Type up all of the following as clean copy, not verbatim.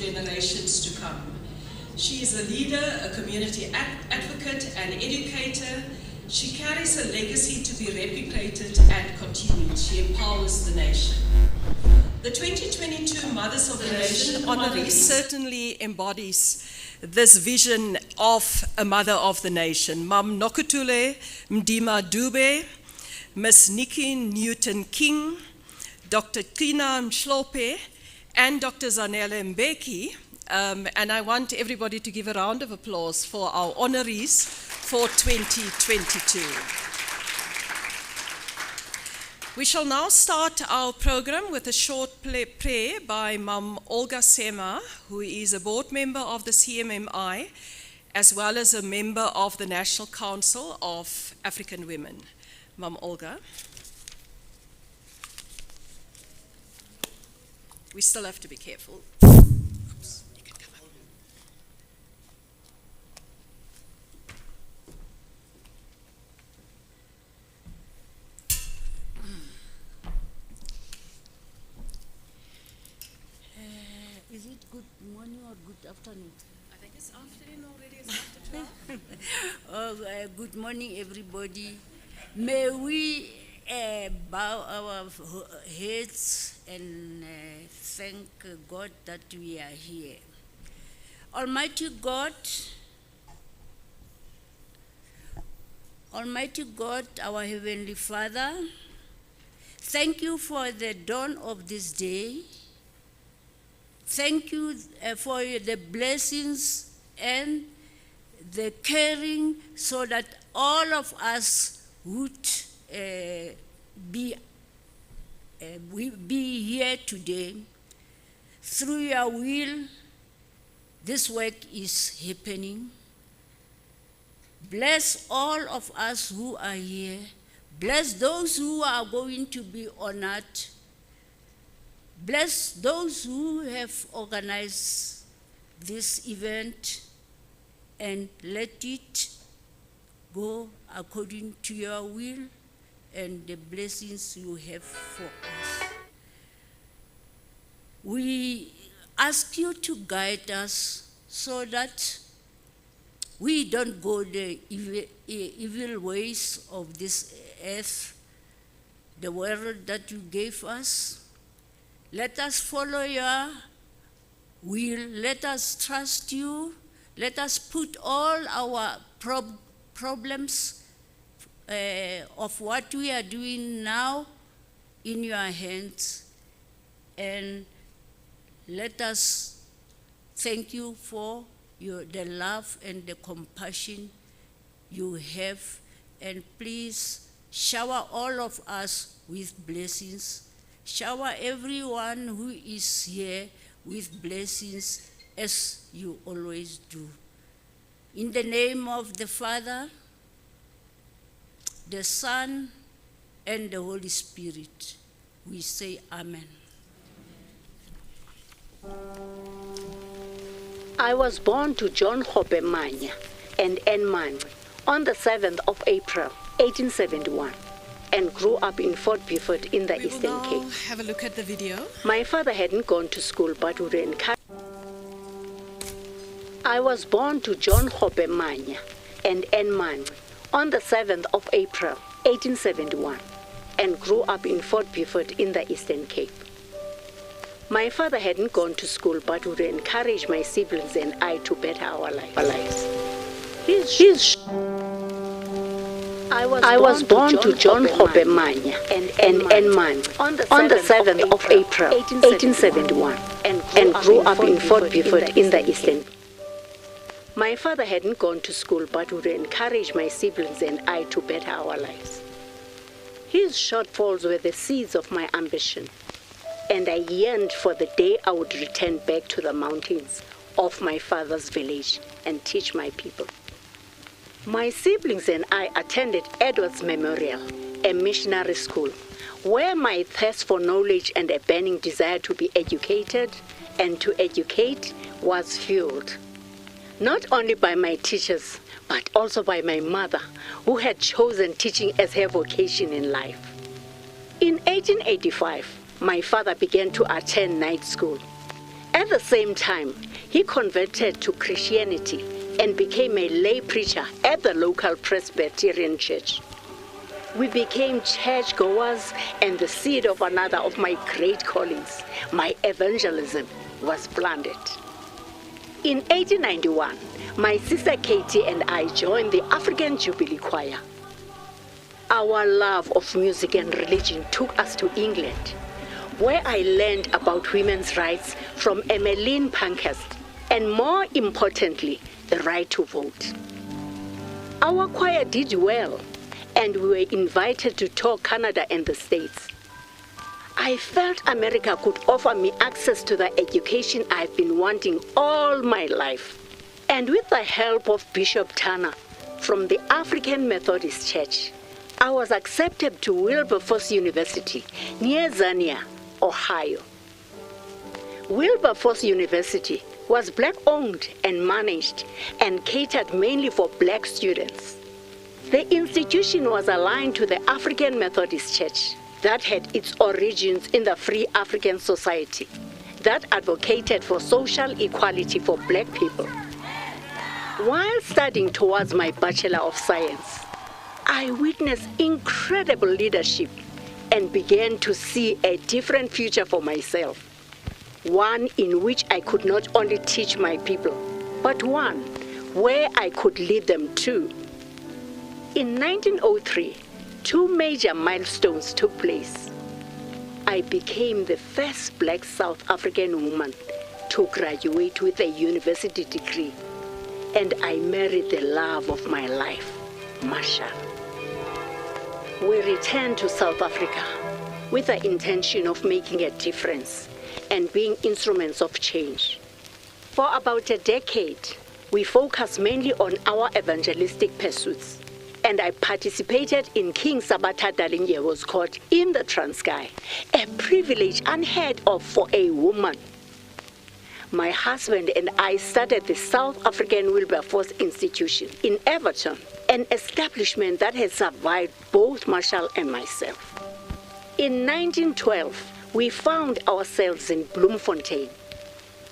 generations to come. She is a leader, a community advocate, and educator. She carries a legacy to be replicated and continued. She empowers the nation. The 2022 Mothers of the Nation honoree certainly embodies this vision of a mother of the nation. Mam Nokutule Mdima Dube, Miss Nikki Newton-King, Dr. Tina Mshlope, and Dr. Zanele Mbeki. And I want everybody to give a round of applause for our honorees for 2022. We shall now start our program with a short prayer by Mam Olga Sema, who is a board member of the CMMI, as well as a member of the National Council of African Women. Mam Olga. We still have to be careful. Oops, you can come up. Is it good morning or good afternoon? I think it's afternoon already, it's after 12. Good morning, everybody. May we bow our heads and thank God that we are here. Almighty God, our Heavenly Father, thank you for the dawn of this day. Thank you for the blessings and the caring so that all of us would be here today. Through your will, this work is happening. Bless all of us who are here. Bless those who are going to be honored. Bless those who have organized this event, and let it go according to your will and the blessings you have for us. We ask you to guide us so that we don't go the evil ways of this earth, the world that you gave us. Let us follow your will. Let us trust you. Let us put all our problems of what we are doing now in your hands. And let us thank you for the love and the compassion you have. And please shower all of us with blessings. Shower everyone who is here with blessings as you always do. In the name of the Father, the Son, and the Holy Spirit, we say Amen. I was born to John Hope Manya and Anne Manwe on the 7th of April, 1871. And grew up in Fort Beaufort in the Eastern Cape. We will now have a look at the video. My father hadn't gone to school, but would encourage. I was born to John Hope Manya and Anne Manwe on the 7th of April, 1871, and grew up in Fort Beaufort in the Eastern Cape. My father hadn't gone to school, but would encourage my siblings and I to better our lives. I was born to John Hope Manya and Anne Manwe on the 7th of April, 1871, and grew up in Fort Beaufort in the Eastern. My father hadn't gone to school, but would encourage my siblings and I to better our lives. His shortfalls were the seeds of my ambition, and I yearned for the day I would return back to the mountains of my father's village and teach my people. My siblings and I attended Edwards Memorial, a missionary school, where my thirst for knowledge and a burning desire to be educated and to educate was fueled, not only by my teachers, but also by my mother, who had chosen teaching as her vocation in life. In 1885, my father began to attend night school. At the same time, he converted to Christianity and became a lay preacher at the local Presbyterian church. We became churchgoers, and the seed of another of my great callings, my evangelism, was planted. In 1891, my sister Katie and I joined the African Jubilee Choir. Our love of music and religion took us to England, where I learned about women's rights from Emmeline Pankhurst, and more importantly, the right to vote. Our choir did well, and we were invited to tour Canada and the States. I felt America could offer me access to the education I've been wanting all my life. And with the help of Bishop Turner from the African Methodist Church, I was accepted to Wilberforce University near Xenia, Ohio. Wilberforce University was black-owned and managed and catered mainly for black students. The institution was aligned to the African Methodist Church that had its origins in the Free African Society that advocated for social equality for black people. While studying towards my Bachelor of Science, I witnessed incredible leadership and began to see a different future for myself, one in which I could not only teach my people, but one where I could lead them too. In 1903, two major milestones took place. I became the first black South African woman to graduate with a university degree, and I married the love of my life, Marshall. We returned to South Africa with the intention of making a difference and being instruments of change. For about a decade, we focused mainly on our evangelistic pursuits, and I participated in King Sabata Dalinyewo's court in the Transkei, a privilege unheard of for a woman. My husband and I started the South African Wilberforce Institution in Everton, an establishment that has survived both Marshall and myself. In 1912, we found ourselves in Bloemfontein.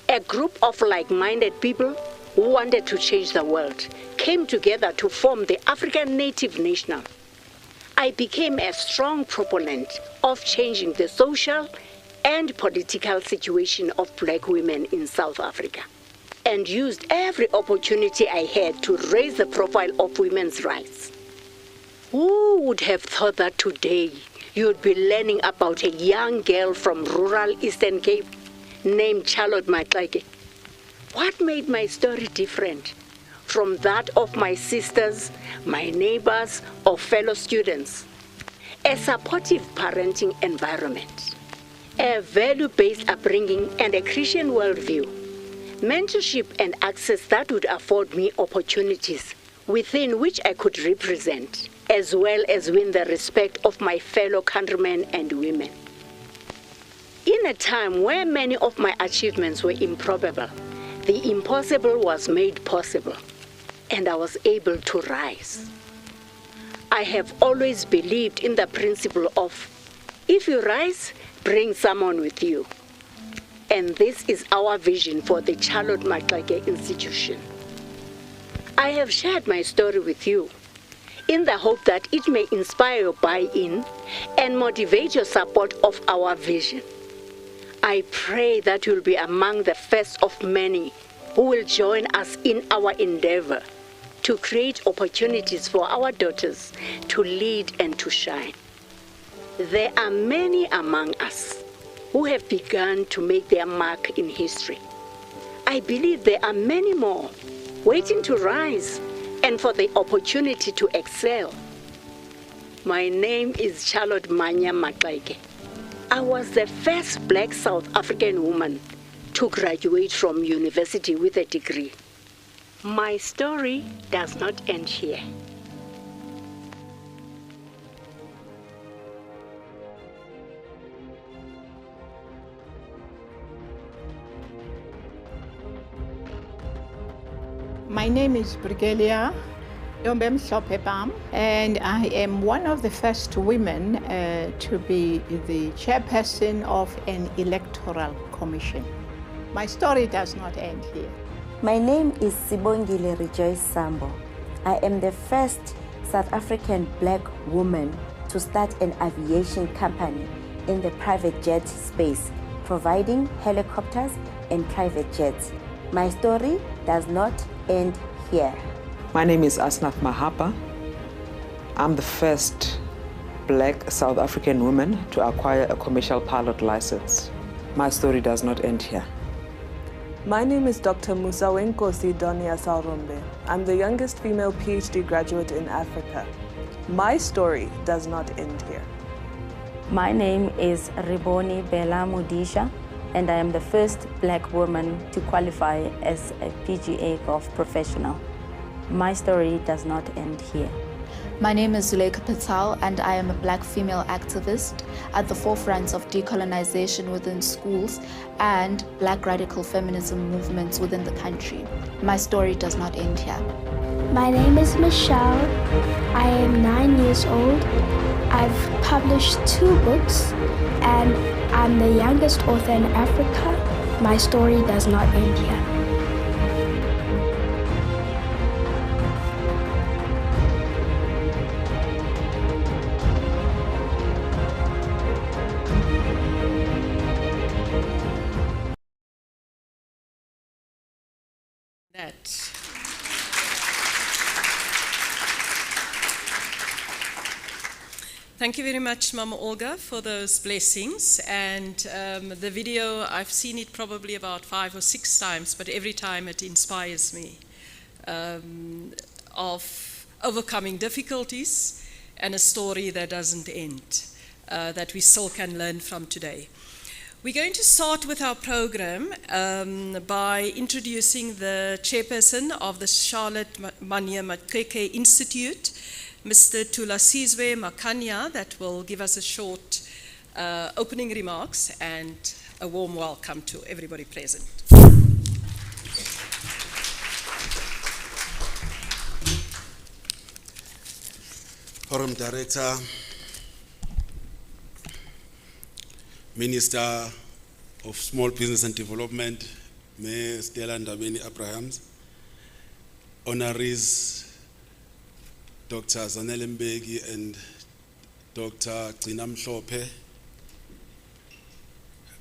A group of like-minded people who wanted to change the world came together to form the African Native National. I became a strong proponent of changing the social and political situation of black women in South Africa, and used every opportunity I had to raise the profile of women's rights. Who would have thought that today you'd be learning about a young girl from rural Eastern Cape named Mannya-Maxeke? What made my story different from that of my sisters, my neighbors, or fellow students? A supportive parenting environment, a value-based upbringing and a Christian worldview, mentorship and access that would afford me opportunities within which I could represent, as well as win the respect of my fellow countrymen and women. In a time where many of my achievements were improbable, the impossible was made possible, and I was able to rise. I have always believed in the principle of, if you rise, bring someone with you. And this is our vision for the Mannya-Maxeke Institution. I have shared my story with you in the hope that it may inspire your buy-in and motivate your support of our vision. I pray that you'll be among the first of many who will join us in our endeavor to create opportunities for our daughters to lead and to shine. There are many among us who have begun to make their mark in history. I believe there are many more waiting to rise and for the opportunity to excel. My name is Mannya-Maxeke. I was the first black South African woman to graduate from university with a degree. My story does not end here. My name is Brigelia Mhlophe-Bam, and I am one of the first women to be the chairperson of an electoral commission. My story does not end here. My name is Sibongile Rejoice Sambo. I am the first South African black woman to start an aviation company in the private jet space, providing helicopters and private jets. My story does not end here. My name is Asnaf Mahapa. I'm the first black South African woman to acquire a commercial pilot license. My story does not end here. My name is Dr. Musawenkosi Donia Salrombe. I'm the youngest female PhD graduate in Africa. My story does not end here. My name is Riboni Bella Mudisha, and I am the first black woman to qualify as a PGA golf professional. My story does not end here. My name is Zuleika Patel, and I am a black female activist at the forefront of decolonization within schools and black radical feminism movements within the country. My story does not end here. My name is Michelle. I am 9 years old. I've published 2 books, and I'm the youngest author in Africa. My story does not end here. Thank you very much, Mama Olga, for those blessings. And the video, I've seen it probably about 5 or 6 times, but every time it inspires me of overcoming difficulties and a story that doesn't end, that we still can learn from today. We're going to start with our program by introducing the chairperson of the Charlotte Mannya-Maxeke Institute, Mr. Tulasizwe Makanya, that will give us a short opening remarks and a warm welcome to everybody present. Forum Director, Minister of Small Business and Development, Ms. Stella Ndabeni Abrahams, honorees, Dr. Zanele Mbeki and Dr. Gcina Mhlophe,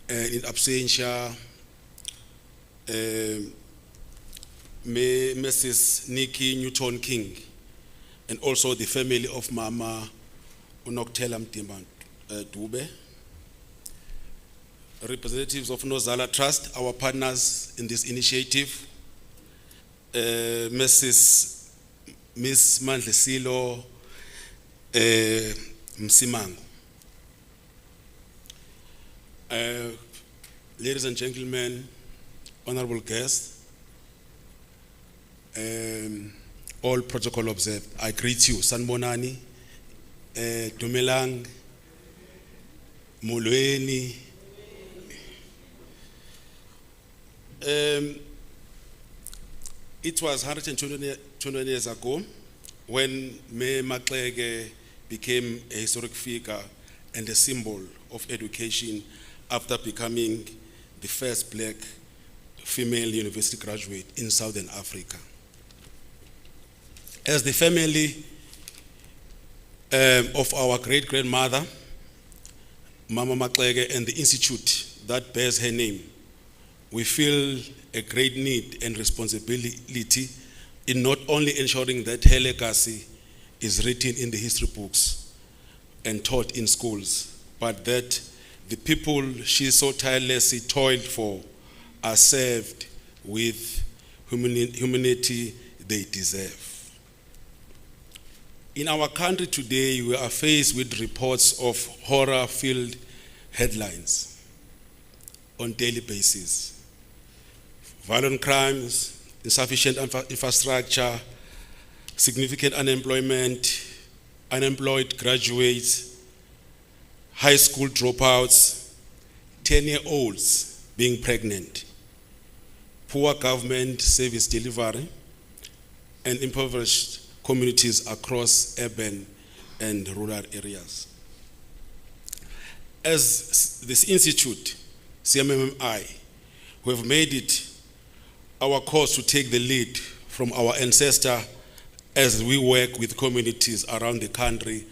in absentia, Mrs. Nikki Newton King, and also the family of Mama Unoktela Mtimba Dube, representatives of Nozala Trust, our partners in this initiative, Miss Mandlesilo Msimango. Ladies and gentlemen, honorable guests, all protocol observed, I greet you. Sanbonani, Dumelang, Mulweni. It was 120 years ago when Mannya-Maxeke became a historic figure and a symbol of education after becoming the first black female university graduate in Southern Africa. As the family of our great-grandmother, Mama Maxeke, and the institute that bears her name, we feel a great need and responsibility in not only ensuring that her legacy is written in the history books and taught in schools, but that the people she so tirelessly toiled for are served with humanity they deserve. In our country today, we are faced with reports of horror-filled headlines on a daily basis. Violent crimes, insufficient infrastructure, significant unemployment, unemployed graduates, high school dropouts, 10-year-olds being pregnant, poor government service delivery, and impoverished communities across urban and rural areas. As this institute, CMMI, We have made it our cause to take the lead from our ancestor as we work with communities around the country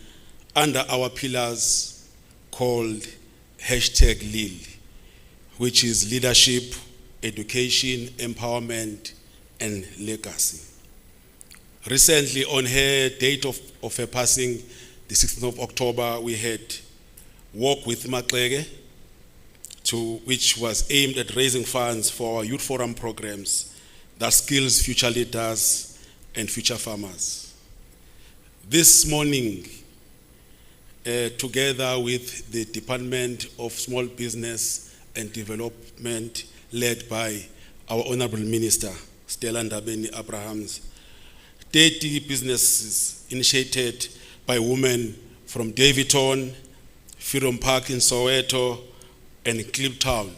under our pillars called #LEAL, which is leadership, education, empowerment, and legacy. Recently, on her date of her passing, the 16th of October, we had Walk with Maxeke, which was aimed at raising funds for our youth forum programs that skills future leaders and future farmers. This morning, together with the Department of Small Business and Development, led by our Honorable Minister, Stella Ndabeni-Abrahams, 30 businesses initiated by women from Davidton, Freedom Park in Soweto, and Kliptown,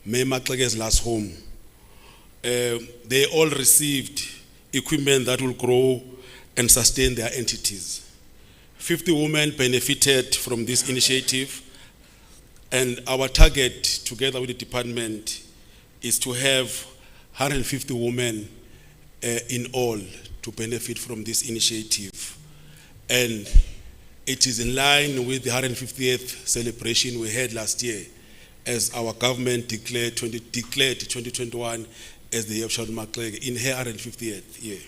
Mannya-Maxeke's last home. They all received equipment that will grow and sustain their entities. 50 women benefited from this initiative, and our target, together with the department, is to have 150 women in all to benefit from this initiative. And it is in line with the 150th celebration we had last year, as our government declared 2021 as the year of Shaun Maxeke in her 150th year.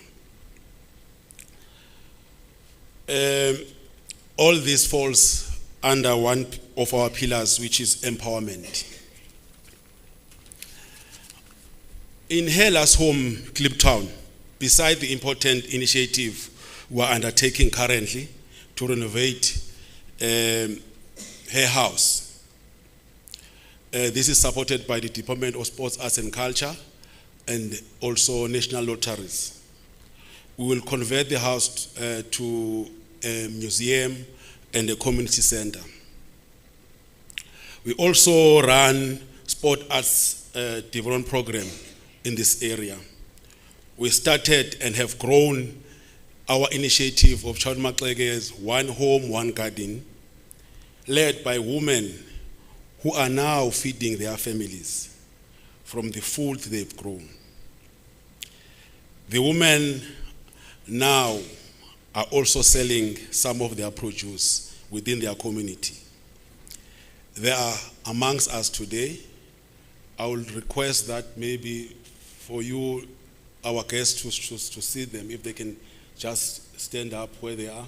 All this falls under one of our pillars, which is empowerment. In her last home, Kliptown, beside the important initiative we are undertaking currently to renovate her house, this is supported by the Department of Sports, Arts and Culture and also National Lotteries. We will convert the house to a museum and a community center. We also run sport arts development program in this area. We started and have grown our initiative of Shaun Maxeke's One Home, One Garden, led by women who are now feeding their families from the food they've grown. The women now are also selling some of their produce within their community. They are amongst us today. I will request that maybe for you, our guests, to see them, if they can just stand up where they are.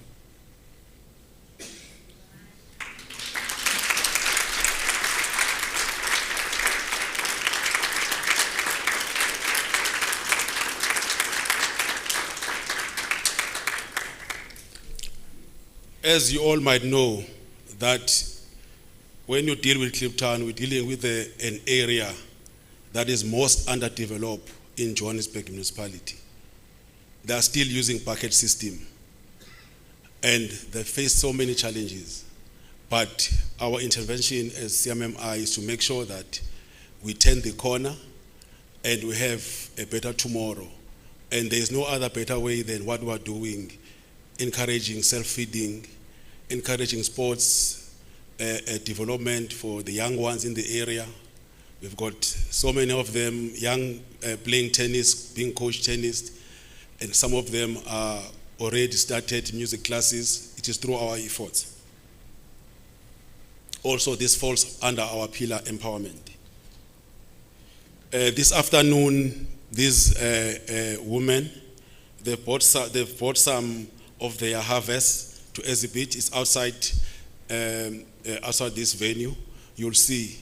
As you all might know, that when you deal with Kliptown, we're dealing with an area that is most underdeveloped in Johannesburg municipality. They are still using bucket system, and they face so many challenges. But our intervention as CMMI is to make sure that we turn the corner and we have a better tomorrow. And there is no other better way than what we are doing, encouraging self-feeding, encouraging sports development for the young ones in the area. We've got so many of them young playing tennis, being coached tennis, and some of them are already started music classes. It is through our efforts. Also, this falls under our pillar empowerment. This afternoon, these women, they've bought some of their harvest to exhibit. It's outside this venue. You'll see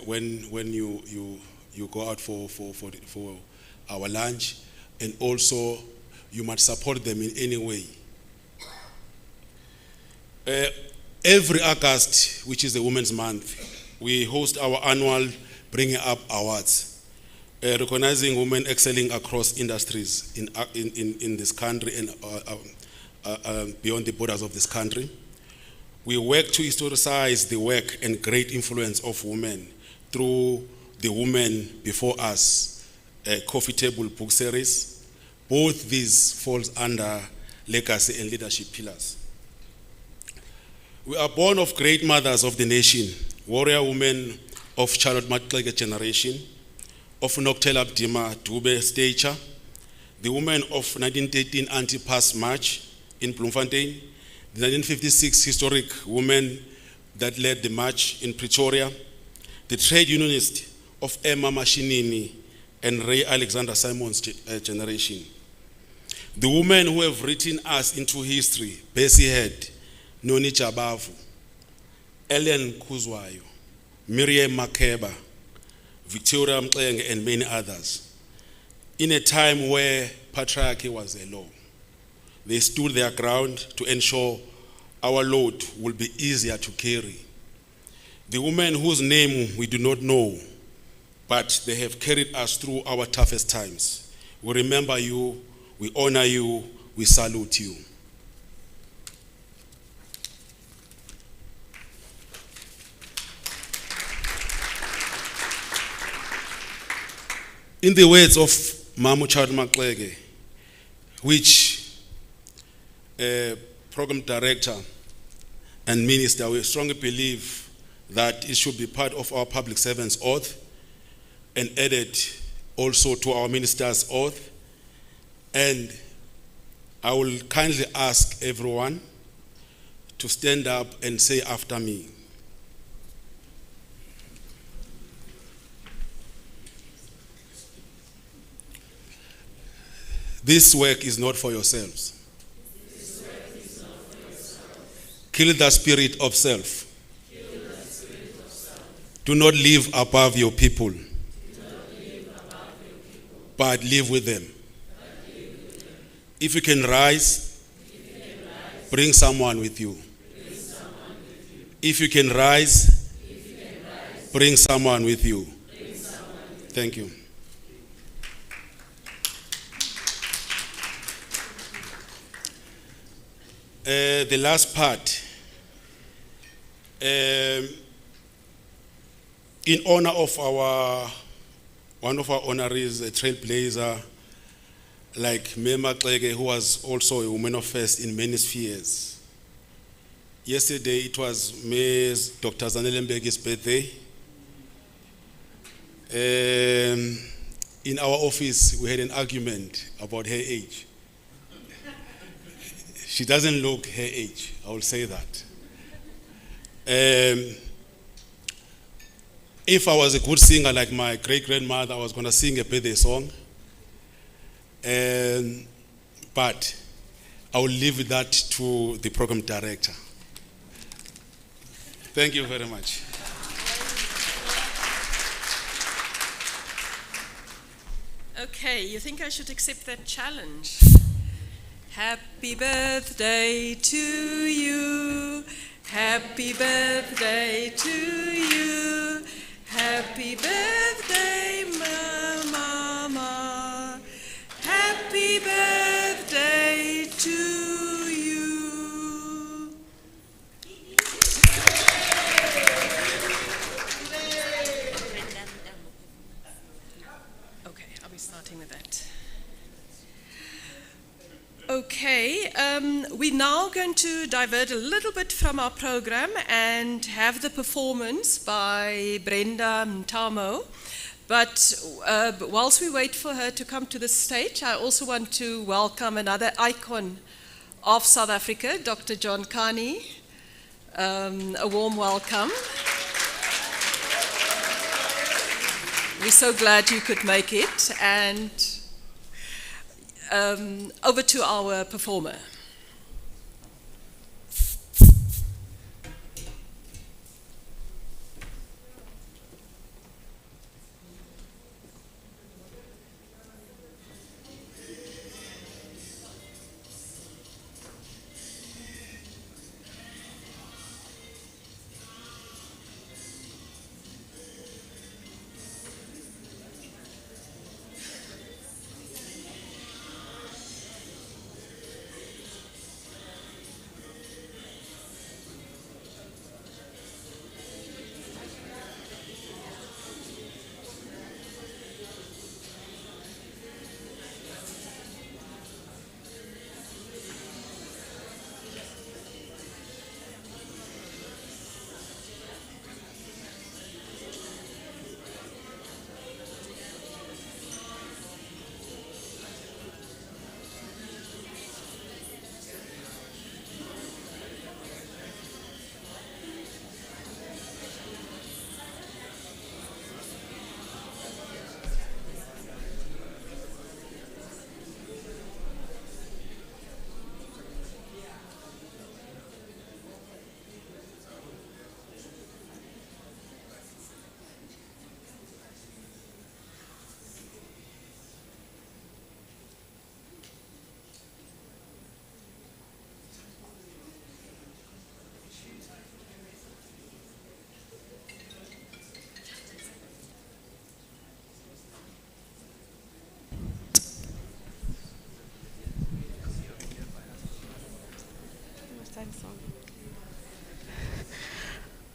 when you go out for our lunch, and also you must support them in any way. Every August, which is the Women's Month, we host our annual Bringing Up Awards, recognizing women excelling across industries in this country and beyond the borders of this country. We work to historicize the work and great influence of women through the Women Before Us, a coffee table book series. Both these falls under legacy and leadership pillars. We are born of great mothers of the nation, warrior women of Charlotte Maxeke generation, of Noctella Dima Dube stature, the women of 1913 anti-pass march in Bloemfontein, the 1956 historic women that led the march in Pretoria, the trade unionist of Emma Mashinini and Ray Alexander Simon's generation, the women who have written us into history, Bessie Head, Noni Chabavu, Ellen Kuzwayo, Miriam Makeba, Victoria Mxenge, and many others. In a time where patriarchy was a law, they stood their ground to ensure our load will be easier to carry. The women whose name we do not know, but they have carried us through our toughest times. We remember you, we honor you, we salute you. In the words of Mamu Mannya-Maxeke, which program director and minister, we strongly believe that it should be part of our public servant's oath and added also to our minister's oath. And I will kindly ask everyone to stand up and say after me. This work is not for yourselves. Kill the spirit of self. Do not live above your people, but live with them. If you can rise, bring someone with you. If you can rise, bring someone with you. Thank you. The last part, in honor of one of our honorees, a trailblazer like Mannya-Maxeke, who was also a woman of faith in many spheres. Yesterday it was Ms. Dr. Zanele Mbeki's birthday. In our office we had an argument about her age. She doesn't look her age, I will say that. If I was a good singer like my great-grandmother, I was going to sing a birthday song. But I will leave that to the program director. Thank you very much. Okay, you think I should accept that challenge? Happy birthday to you. Happy birthday to you. Happy birthday, Mama. Happy birthday to you. Okay, I'll be starting with that. Okay, we're now going to divert a little bit from our program and have the performance by Brenda Mtamo. But whilst we wait for her to come to the stage, I also want to welcome another icon of South Africa, Dr. John Kani. A warm welcome. We're so glad you could make it, and over to our performer.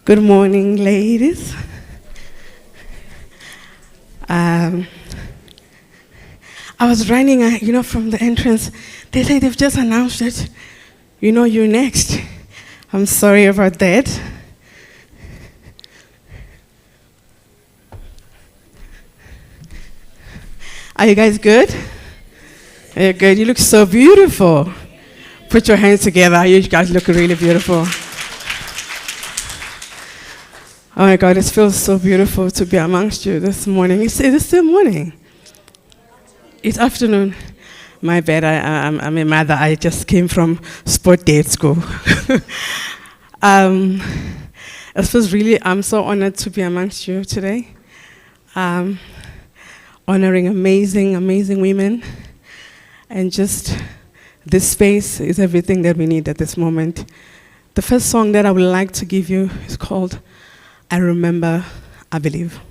Good morning, ladies. I was running, from the entrance. They say they've just announced that, you're next. I'm sorry about that. Are you guys good? Are you good? You look so beautiful. Put your hands together. You guys look really beautiful. Oh my God, it feels so beautiful to be amongst you this morning. It's still morning. It's afternoon. My bad, I'm a mother. I just came from sport day at school. It feels really, I'm so honored to be amongst you today. Honoring amazing, amazing women. And just this space is everything that we need at this moment. The first song that I would like to give you is called I Remember, I Believe.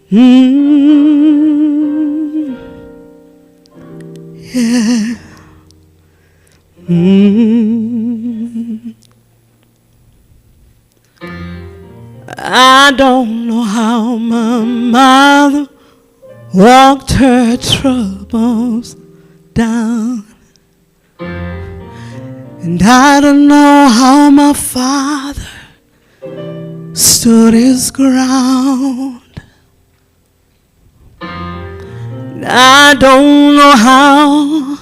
Yeah. I don't know how my mother walked her troubles down, and I don't know how my father stood his ground. And I don't know how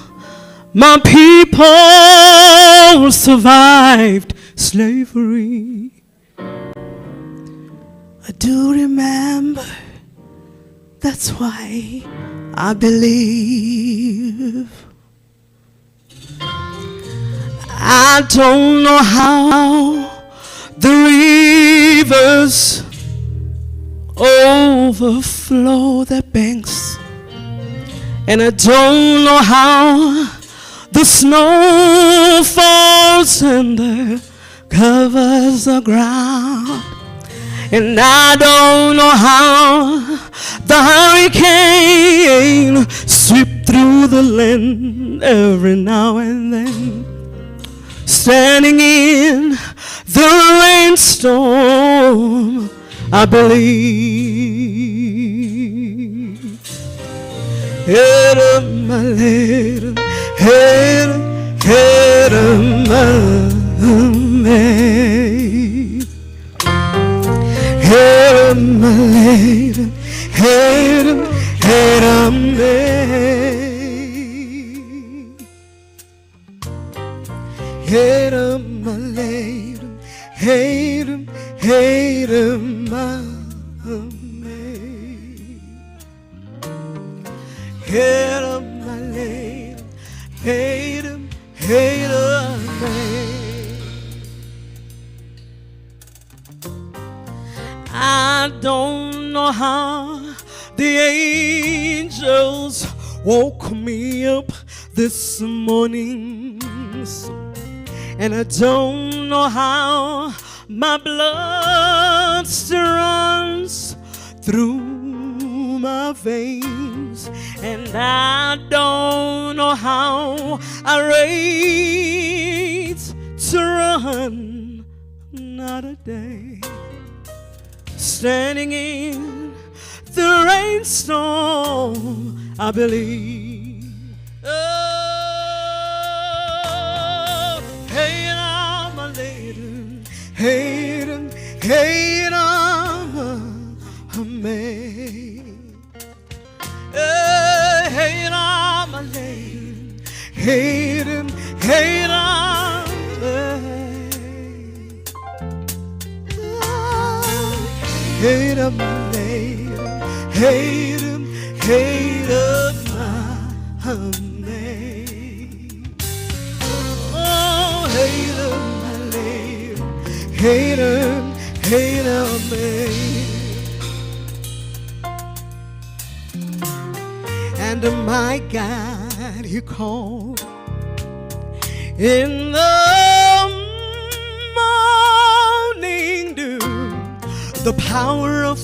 my people survived slavery. I do remember. That's why I believe. I don't know how the rivers overflow their banks, and I don't know how the snow falls and covers the ground. And I don't know how the hurricane sweep through the land every now and then. Standing in the rainstorm, I believe. I don't know how the angels woke me up this morning, and I don't know how my blood still runs through my veins, and I don't know how I rate to run another day. Standing in the rainstorm, I believe. Oh, hey, I'm a lady, hey, I'm a man. Hey, I'm a lady, hey, I'm a hate of my lady, hate of my name. Oh, hate of my lady, hate of me. And my God, He called in the morning dew, the power of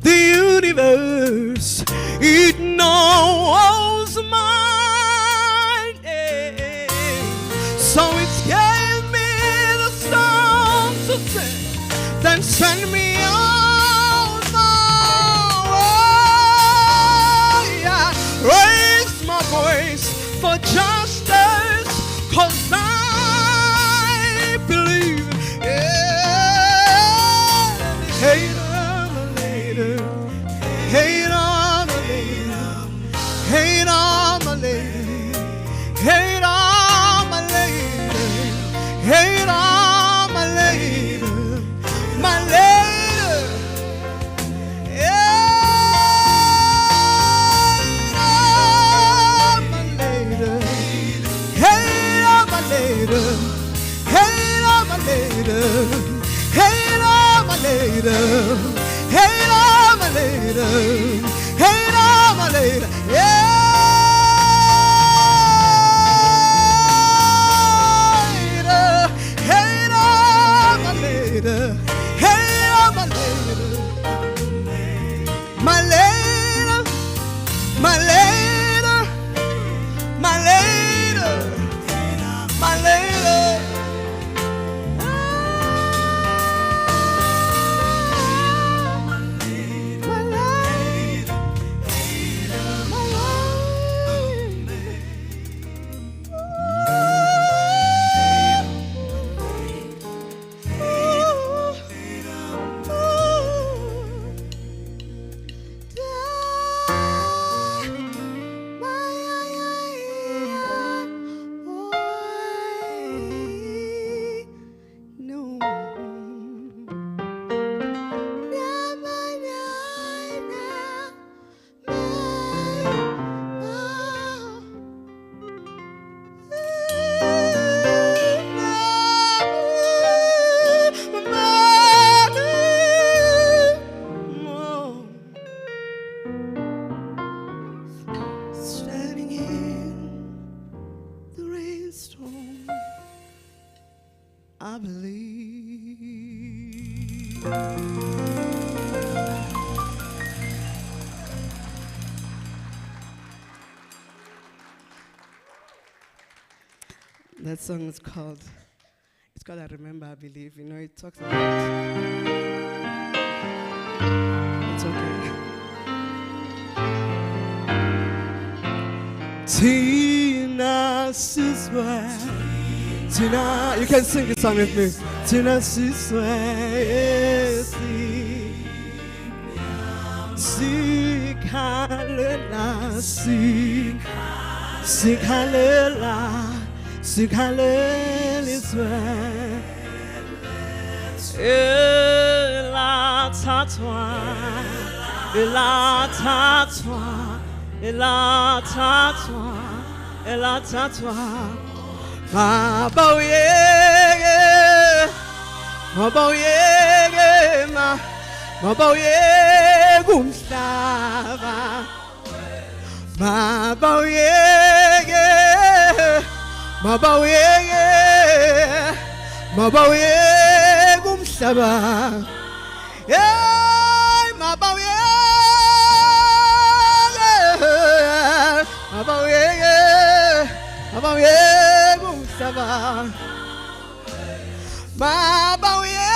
the universe, it knows my name. So it gave me the stone to sing, then send me on my way. I raise my voice for justice, 'cause I believe, hate on a later, hate on a later, hate on a later, hate on my later, hate on my later, my later, hate on my later, hate on my later, hate on my later, hate on my later, hate on my later, hate on my later, yeah. Hate on my later, hate on my later, my later, my later, my later, my later. Standing in the rainstorm, I believe. That song is called, it's called I Remember, I Believe. You know, it talks about, it's okay. Tina Siswa, Tina, you can sing this song with me. Tina Siswa, Sikalela, Sikalela, Sikalela, Ela tatwa, Ela tatwa, Ela tatwa, Ela tatwa, Mabauye, Mabauye, Mabauye, Gumstava, Mabauye, Mabauye, Mabauye, Gumstava, yeah, Mabauye. Mabauye, Gustava, Mabauye,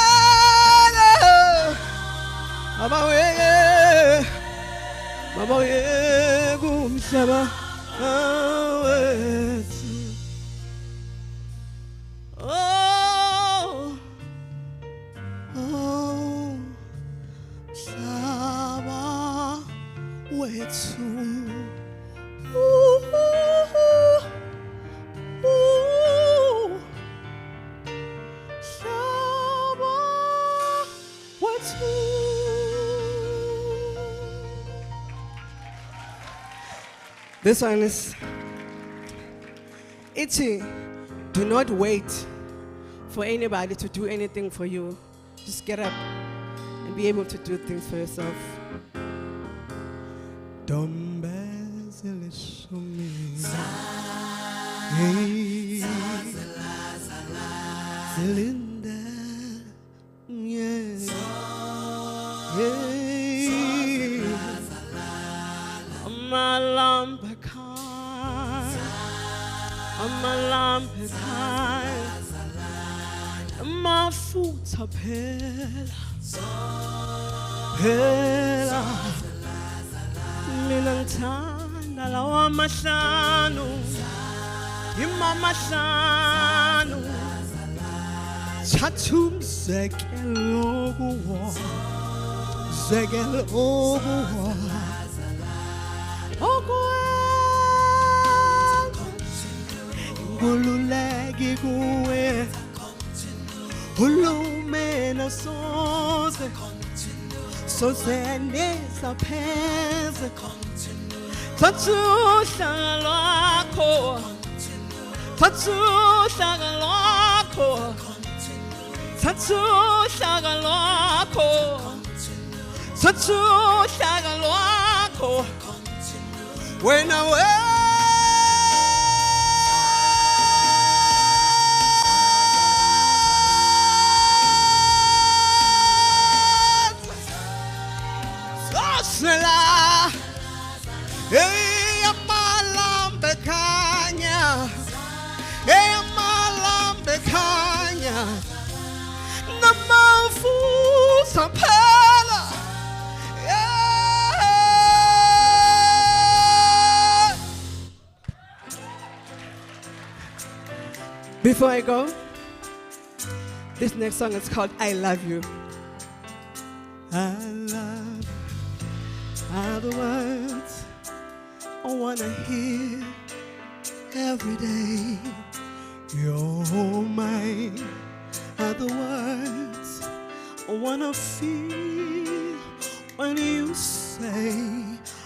Mabauye, Mabauye, Gustava, oh, oh, Saba, where to? This one is Itchy. Do not wait for anybody to do anything for you. Just get up and be able to do things for yourself. Cylinder, yeah. amafutha phela mina ngithanda lawa mahlanu imama hlanu thatha umzekelo kuwo ngululeki kuwe ulumena soze nesapheze thatha uhlaka lwakho thatha uhlaka lwakho thatha uhlaka lwakho thatha uhlaka lwakho wena Nozala, amalambe khanya, amalambe khanya, namafutha phela. Before I go, this next song is called I Love You. I love you are the words I wanna hear every day. You're mine are the words I wanna feel when you say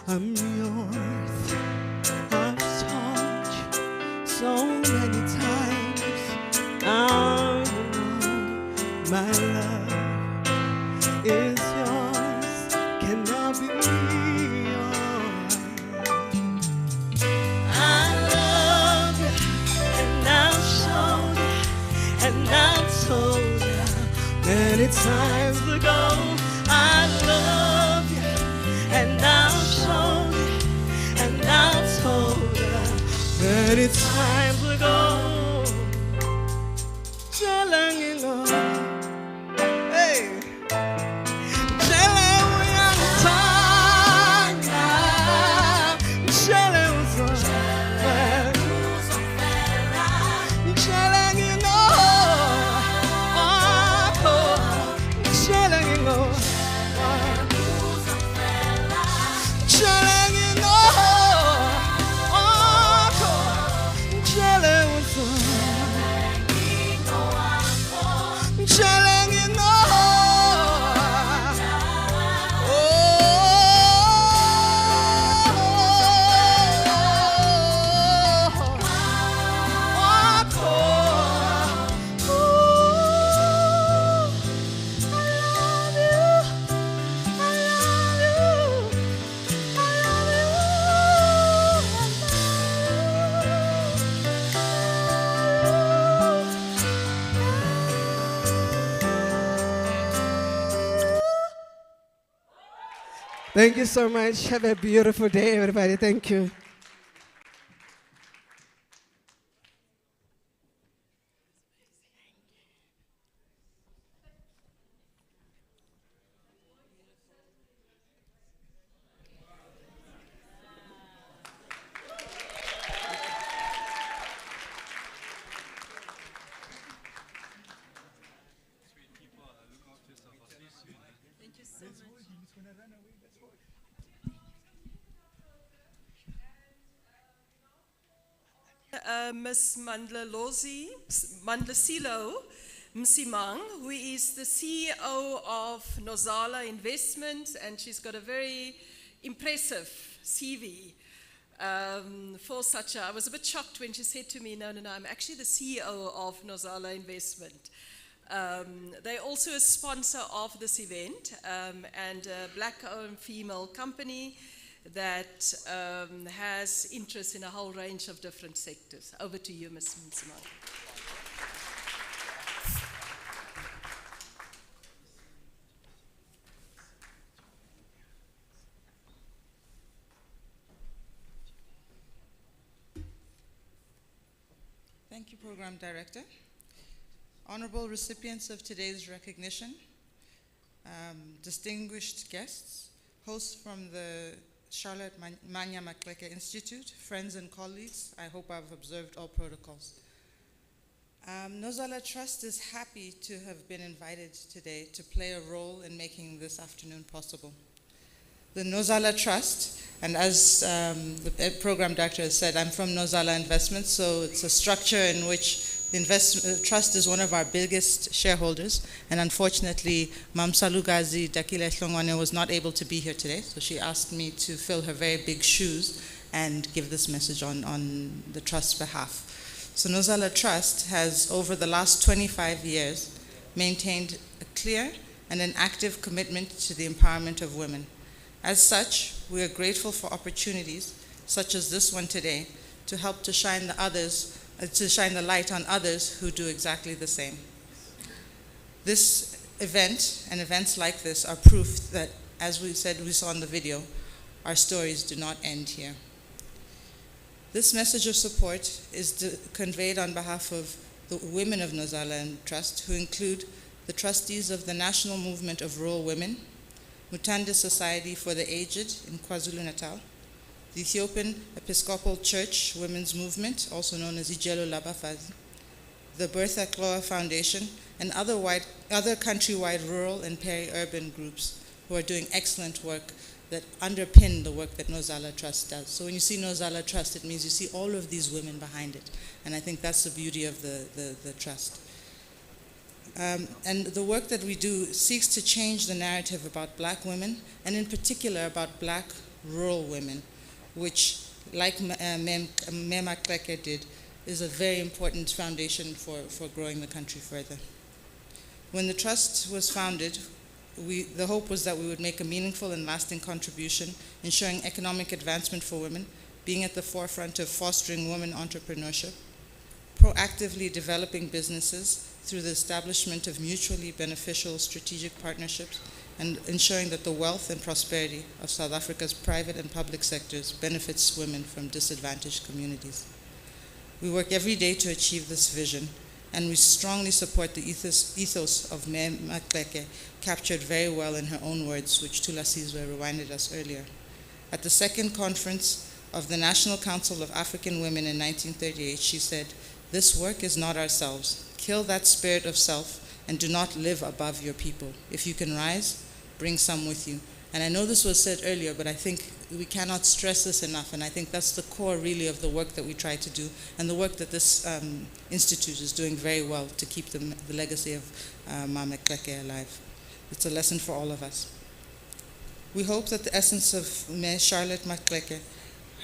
I'm yours. I've told you so many times, now you know my love is yours, cannot be yours. I love you, and I've shown you, and I've told you many times ago. I love you, and I've shown you, and I've told you many times ago. Telling you love. Hey. Thank you so much. Have a beautiful day, everybody. Thank you. Miss Mandlasilo Msimang, who is the CEO of Nozala Investments, and she's got a very impressive CV. For such a, I was a bit shocked when she said to me, no, I'm actually the CEO of Nozala Investment. They're also a sponsor of this event, and a black-owned female company that has interest in a whole range of different sectors. Over to you, Ms. Msimang. Thank you, Program Director. Honorable recipients of today's recognition, distinguished guests, hosts from the Charlotte Mannya-Maxeke Institute, friends and colleagues, I hope I've observed all protocols. Nozala Trust is happy to have been invited today to play a role in making this afternoon possible. The Nozala Trust, and as the program director has said, I'm from Nozala Investments, so it's a structure in which the trust is one of our biggest shareholders, and unfortunately, Mam Salugazi Dakile Hlongwane was not able to be here today, so she asked me to fill her very big shoes and give this message on the trust's behalf. So Nozala Trust has, over the last 25 years, maintained a clear and an active commitment to the empowerment of women. As such, we are grateful for opportunities, such as this one today, to help to shine the light on others who do exactly the same. This event and events like this are proof that, as we saw in the video, our stories do not end here. This message of support is conveyed on behalf of the women of Nozala Trust, who include the trustees of the National Movement of Rural Women, Mutanda Society for the Aged in KwaZulu-Natal, the Ethiopian Episcopal Church Women's Movement, also known as Ijelo Labafazi, the Bertha Kloa Foundation, and other countrywide rural and peri-urban groups who are doing excellent work that underpin the work that Nozala Trust does. So when you see Nozala Trust, it means you see all of these women behind it. And I think that's the beauty of the trust. And the work that we do seeks to change the narrative about Black women, and in particular about Black rural women, which, like Mannya-Maxeke did, is a very important foundation for growing the country further. When the trust was founded, the hope was that we would make a meaningful and lasting contribution, ensuring economic advancement for women, being at the forefront of fostering women entrepreneurship, proactively developing businesses through the establishment of mutually beneficial strategic partnerships, and ensuring that the wealth and prosperity of South Africa's private and public sectors benefits women from disadvantaged communities. We work every day to achieve this vision, and we strongly support the ethos of Mannya-Maxeke, captured very well in her own words, which Tula Sizwe reminded us earlier. At the second conference of the National Council of African Women in 1938, she said, "This work is not ourselves. Kill that spirit of self and do not live above your people. If you can rise, bring some with you." And I know this was said earlier, but I think we cannot stress this enough, and I think that's the core really of the work that we try to do, and the work that this institute is doing very well to keep the legacy of Mannya-Maxeke alive. It's a lesson for all of us. We hope that the essence of Charlotte Maxeke,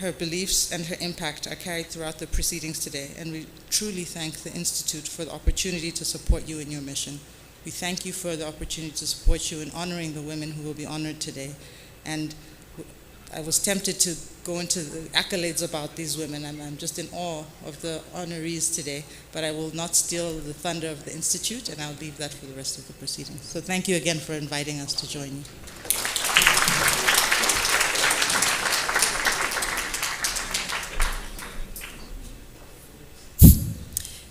her beliefs and her impact are carried throughout the proceedings today, and we truly thank the Institute for the opportunity to support you in your mission. We thank you for the opportunity to support you in honoring the women who will be honored today. And I was tempted to go into the accolades about these women, and I'm just in awe of the honorees today, but I will not steal the thunder of the Institute, and I'll leave that for the rest of the proceedings. So thank you again for inviting us to join you.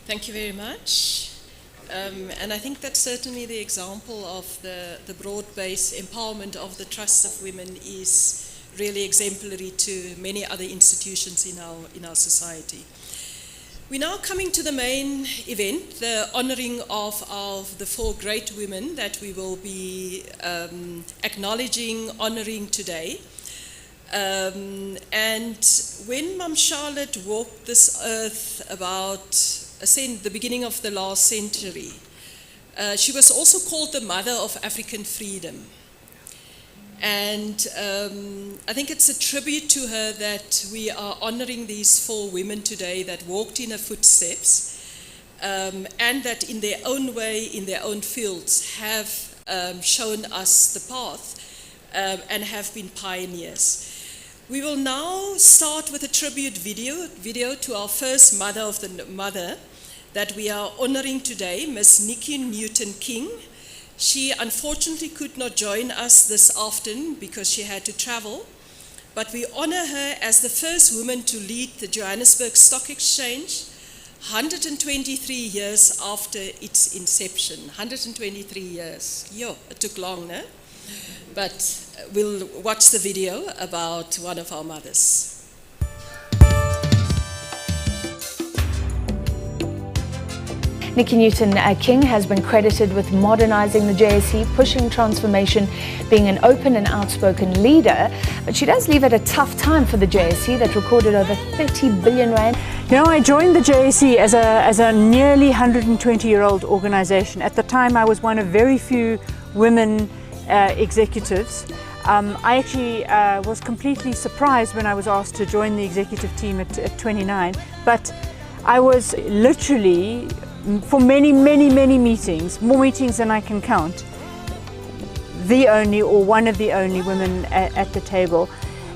Thank you very much. And I think that certainly the example of the broad-based empowerment of the trusts of women is really exemplary to many other institutions in our society. We're now coming to the main event, the honoring of the 4 great women that we will be acknowledging, honoring today. And when Mum Charlotte walked this earth about the beginning of the last century, she was also called the mother of African freedom. And I think it's a tribute to her that we are honoring these 4 women today that walked in her footsteps, and that in their own way, in their own fields, have shown us the path and have been pioneers. We will now start with a tribute video to our first mother of the mother that we are honoring today, Miss Nikki Newton-King. She unfortunately could not join us this afternoon because she had to travel, but we honor her as the first woman to lead the Johannesburg Stock Exchange, 123 years after its inception. 123 years. Yo, it took long, no? But we'll watch the video about one of our mothers. Nikki Newton-King has been credited with modernizing the JSE, pushing transformation, being an open and outspoken leader. But she does leave at a tough time for the JSE that recorded over 30 billion rand. You know, I joined the JSE as a nearly 120-year-old organization. At the time, I was one of very few women executives. I actually was completely surprised when I was asked to join the executive team at 29. But I was literally, for many meetings, more meetings than I can count, the only or one of the only women at the table.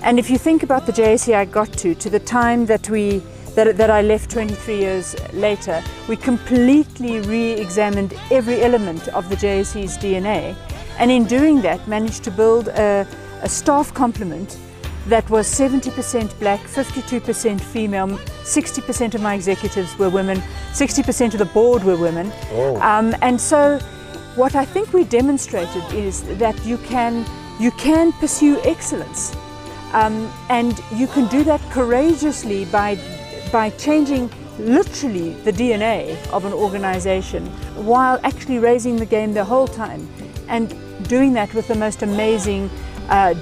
And if you think about the JSE I got to the time that I left 23 years later, we completely re-examined every element of the JSE's DNA, and in doing that managed to build a staff complement that was 70% black, 52% female, 60% of my executives were women, 60% of the board were women. Oh. And so what I think we demonstrated is that you can pursue excellence. And you can do that courageously by changing literally the DNA of an organization while actually raising the game the whole time, and doing that with the most amazing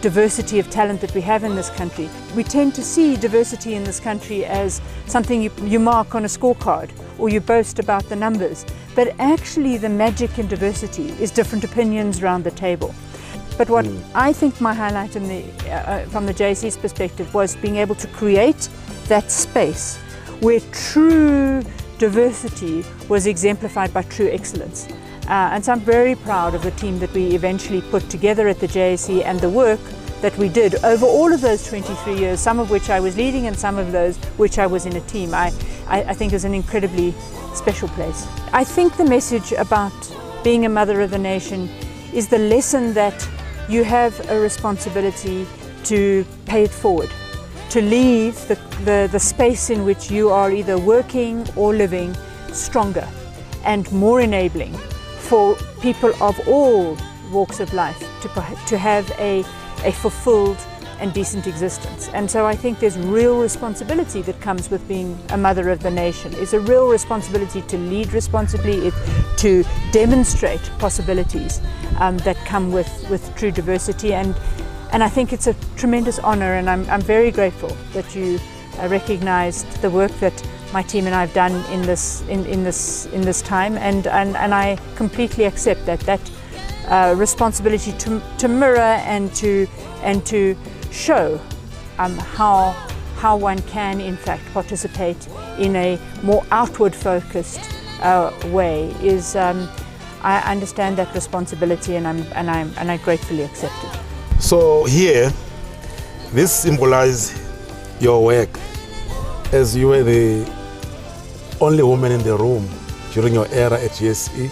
diversity of talent that we have in this country. We tend to see diversity in this country as something you mark on a scorecard or you boast about the numbers, but actually the magic in diversity is different opinions around the table. But what I think my highlight from the JSE's perspective was being able to create that space where true diversity was exemplified by true excellence. And so I'm very proud of the team that we eventually put together at the JSE and the work that we did over all of those 23 years, some of which I was leading and some of those which I was in a team. I think is an incredibly special place. I think the message about being a mother of the nation is the lesson that you have a responsibility to pay it forward, to leave the space in which you are either working or living stronger and more enabling for people of all walks of life to have a fulfilled and decent existence. And so I think there's real responsibility that comes with being a mother of the nation. It's a real responsibility to lead responsibly, to demonstrate possibilities that come with true diversity. And I think it's a tremendous honor, and I'm very grateful that you recognized the work that my team and I have done in this time, and I completely accept that responsibility to mirror and to show how one can in fact participate in a more outward focused way is I understand that responsibility, and I gratefully accept it. So here, this symbolizes your work, as you were the only woman in the room during your era at JSE.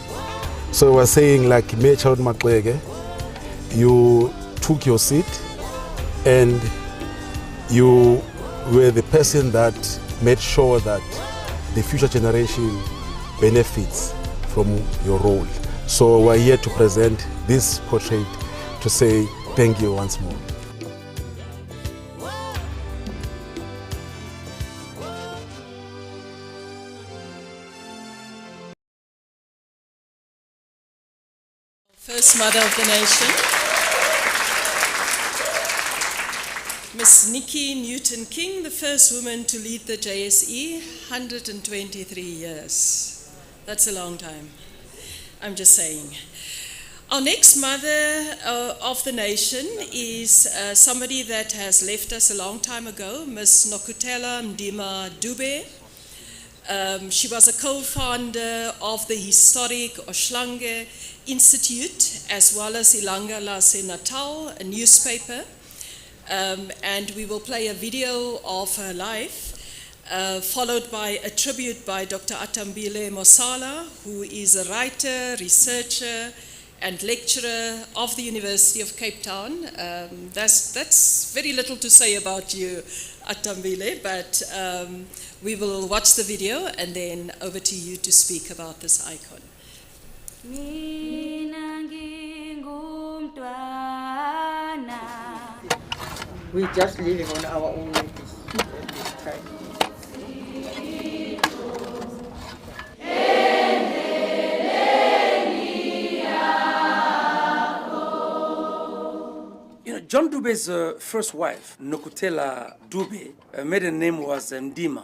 So we were saying, like Mannya-Maxeke, you took your seat and you were the person that made sure that the future generation benefits from your role. So we're here to present this portrait to say thank you once more. First Mother of the Nation, Miss Nikki Newton-King, the first woman to lead the JSE, 123 years. That's a long time, I'm just saying. Our next Mother of the Nation is somebody that has left us a long time ago, Miss Nokutela Mdima Dube. She was a co-founder of the historic Ohlange Institute, as well as Ilanga Lase Natal, a newspaper. And we will play a video of her life, followed by a tribute by Dr. Atambile Mosala, who is a writer, researcher, and lecturer of the University of Cape Town. That's very little to say about you, Atambile, but we will watch the video and then over to you to speak about this icon. We're just living on our own at this time. John Dube's first wife, Nokutela Dube, her maiden name was Ndima.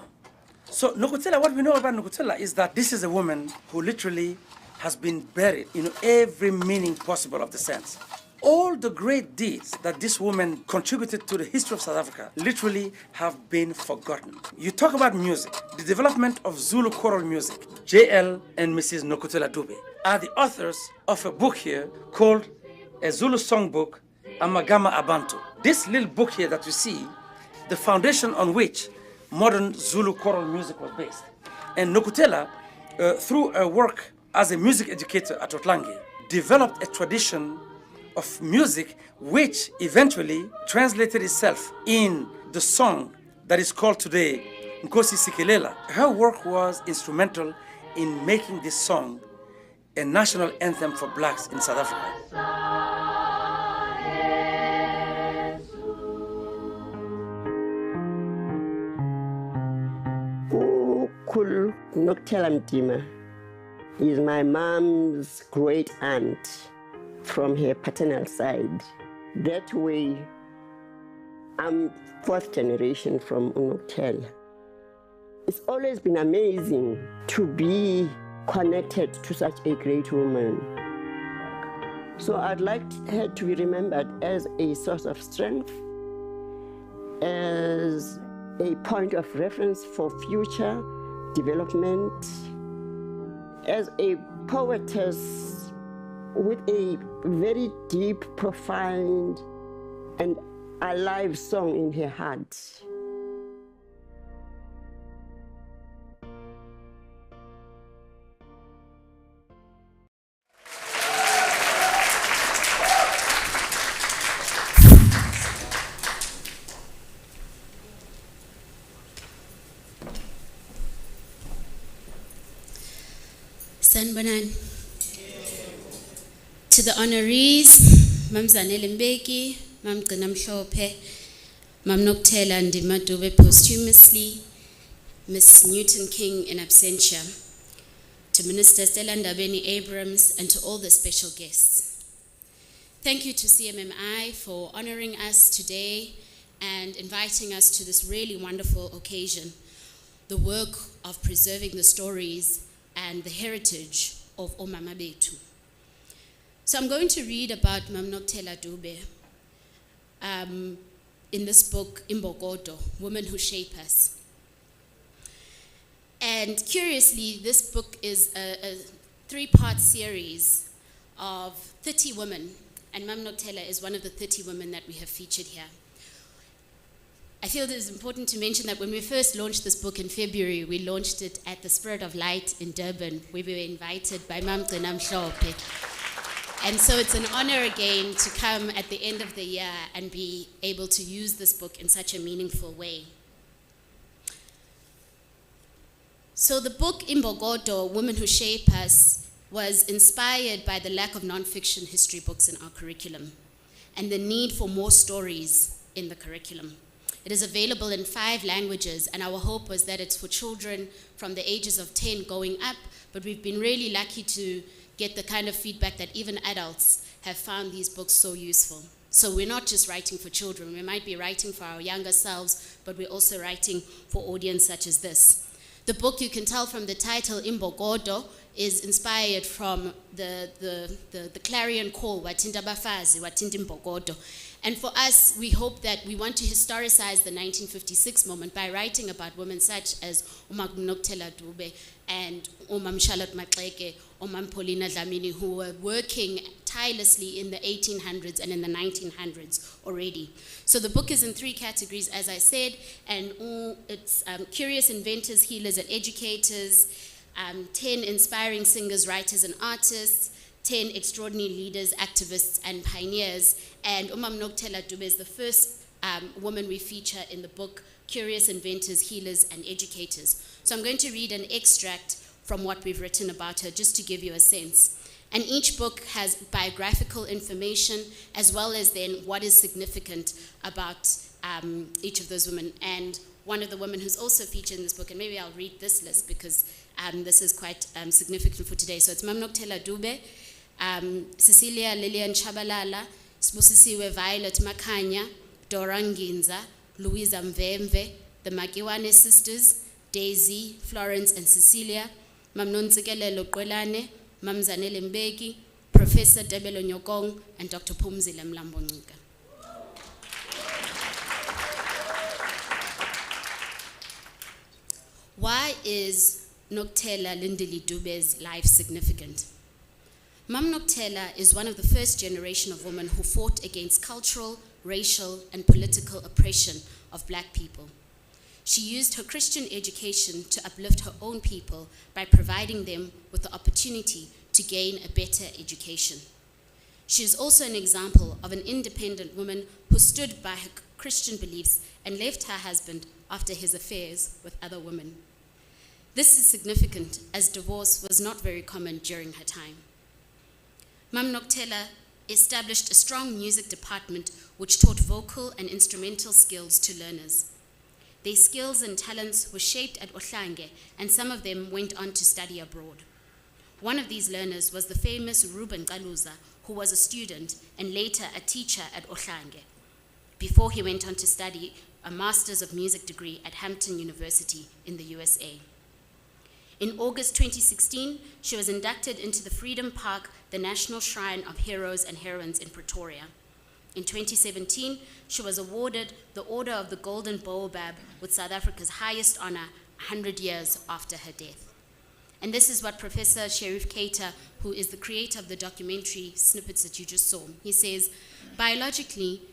So Nokutela, what we know about Nokutela is that this is a woman who literally has been buried in every meaning possible of the sense. All the great deeds that this woman contributed to the history of South Africa literally have been forgotten. You talk about music, the development of Zulu choral music. JL and Mrs. Nokutela Dube are the authors of a book here called A Zulu Songbook, Amagama Abantu. This little book here that you see, the foundation on which modern Zulu choral music was based. And Nokutela, through her work as a music educator at Otlange, developed a tradition of music which eventually translated itself in the song that is called today Nkosi Sikelela. Her work was instrumental in making this song a national anthem for blacks in South Africa. Kulu Nokutela Mdima is my mom's great aunt from her paternal side. That way, I'm fourth generation from Nokutela. It's always been amazing to be connected to such a great woman. So I'd like her to be remembered as a source of strength, as a point of reference for future development, as a poetess with a very deep, profound, and alive song in her heart. Sanbanan. To the honorees, Mam Zanele Mbeki, Mam Mhlophe, Mam Nokutela Ndima Dube posthumously, Miss Newton King in absentia, to Minister Stella Ndabeni Abrams, and to all the special guests. Thank you to CMMI for honoring us today and inviting us to this really wonderful occasion, the work of preserving the stories and the heritage of Omama Betu. So I'm going to read about Mam Nokutela Dube in this book, Imbokodo, Women Who Shape Us. And curiously, this book is a three-part series of 30 women, and Mam Nokutela is one of the 30 women that we have featured here. I feel it is important to mention that when we first launched this book in February, we launched it at the Spirit of Light in Durban, where we were invited by Mam Mhlophe. And so it's an honor again to come at the end of the year and be able to use this book in such a meaningful way. So the book Imbokodo, Women Who Shape Us, was inspired by the lack of nonfiction history books in our curriculum and the need for more stories in the curriculum. It is available in 5 languages, and our hope was that it's for children from the ages of 10 going up, but we've been really lucky to get the kind of feedback that even adults have found these books so useful. So we're not just writing for children, we might be writing for our younger selves, but we're also writing for audience such as this. The book, you can tell from the title, Imbokodo, is inspired from the clarion call, Watinda Bafazi, Watinda Imbokodo. And for us, we hope that we want to historicize the 1956 moment by writing about women such as Mam Nokutela Dube and Mannya-Maxeke, Paulina Dlamini, who were working tirelessly in the 1800s and in the 1900s already. So the book is in 3 categories, as I said, and it's curious inventors, healers, and educators, 10 inspiring singers, writers, and artists, 10 extraordinary leaders, activists, and pioneers. And Mam Nokutela Dube is the first woman we feature in the book, curious inventors, healers, and educators. So I'm going to read an extract from what we've written about her, just to give you a sense. And each book has biographical information, as well as then what is significant about each of those women. And one of the women who's also featured in this book, and maybe I'll read this list because this is quite significant for today. So it's Noctela Dube, Cecilia Lillian Chabalala, Sibusisiwe Violet Makanya, Dora Nginza, Louisa Mvemve, the Makiwane sisters, Daisy, Florence, and Cecilia, Mamnontsikelelo Qwelane, Mamzanele Mbeki, Professor Debelo Nyokong, and Dr. Phumzile Mlambo-Ncika. Why is Noctela Lindeli Dube's life significant? Mam Noctela is one of the first generation of women who fought against cultural, racial, and political oppression of black people. She used her Christian education to uplift her own people by providing them with the opportunity to gain a better education. She is also an example of an independent woman who stood by her Christian beliefs and left her husband after his affairs with other women. This is significant as divorce was not very common during her time. Mam Noctela established a strong music department which taught vocal and instrumental skills to learners. Their skills and talents were shaped at Ohlange, and some of them went on to study abroad. One of these learners was the famous Ruben Kaluza, who was a student and later a teacher at Ohlange, before he went on to study a Master's of Music degree at Hampton University in the USA. In August 2016, she was inducted into the Freedom Park, the National Shrine of Heroes and Heroines in Pretoria. In 2017, she was awarded the Order of the Golden Baobab with South Africa's highest honor 100 years after her death. And this is what Professor Sheriff Keita, who is the creator of the documentary snippets that you just saw, he says, biologically,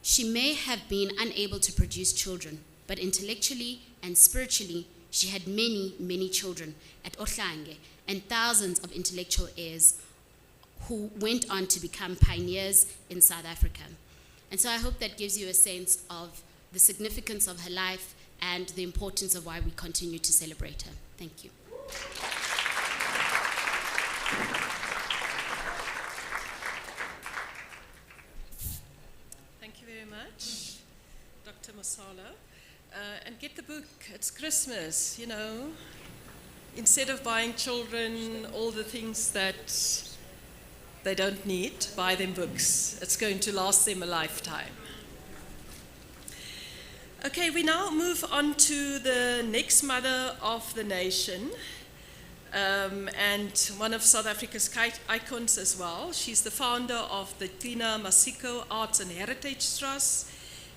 she may have been unable to produce children, but intellectually and spiritually, she had many, many children at Ohlange and thousands of intellectual heirs who went on to become pioneers in South Africa. And so I hope that gives you a sense of the significance of her life and the importance of why we continue to celebrate her. Thank you. Thank you very much, Dr. Nozala. And get the book. It's Christmas, you know. Instead of buying children all the things that they don't need, buy them books. It's going to last them a lifetime. Okay, we now move on to the next mother of the nation, and one of South Africa's icons as well. She's the founder of the Mannya-Maxeke Arts and Heritage Trust.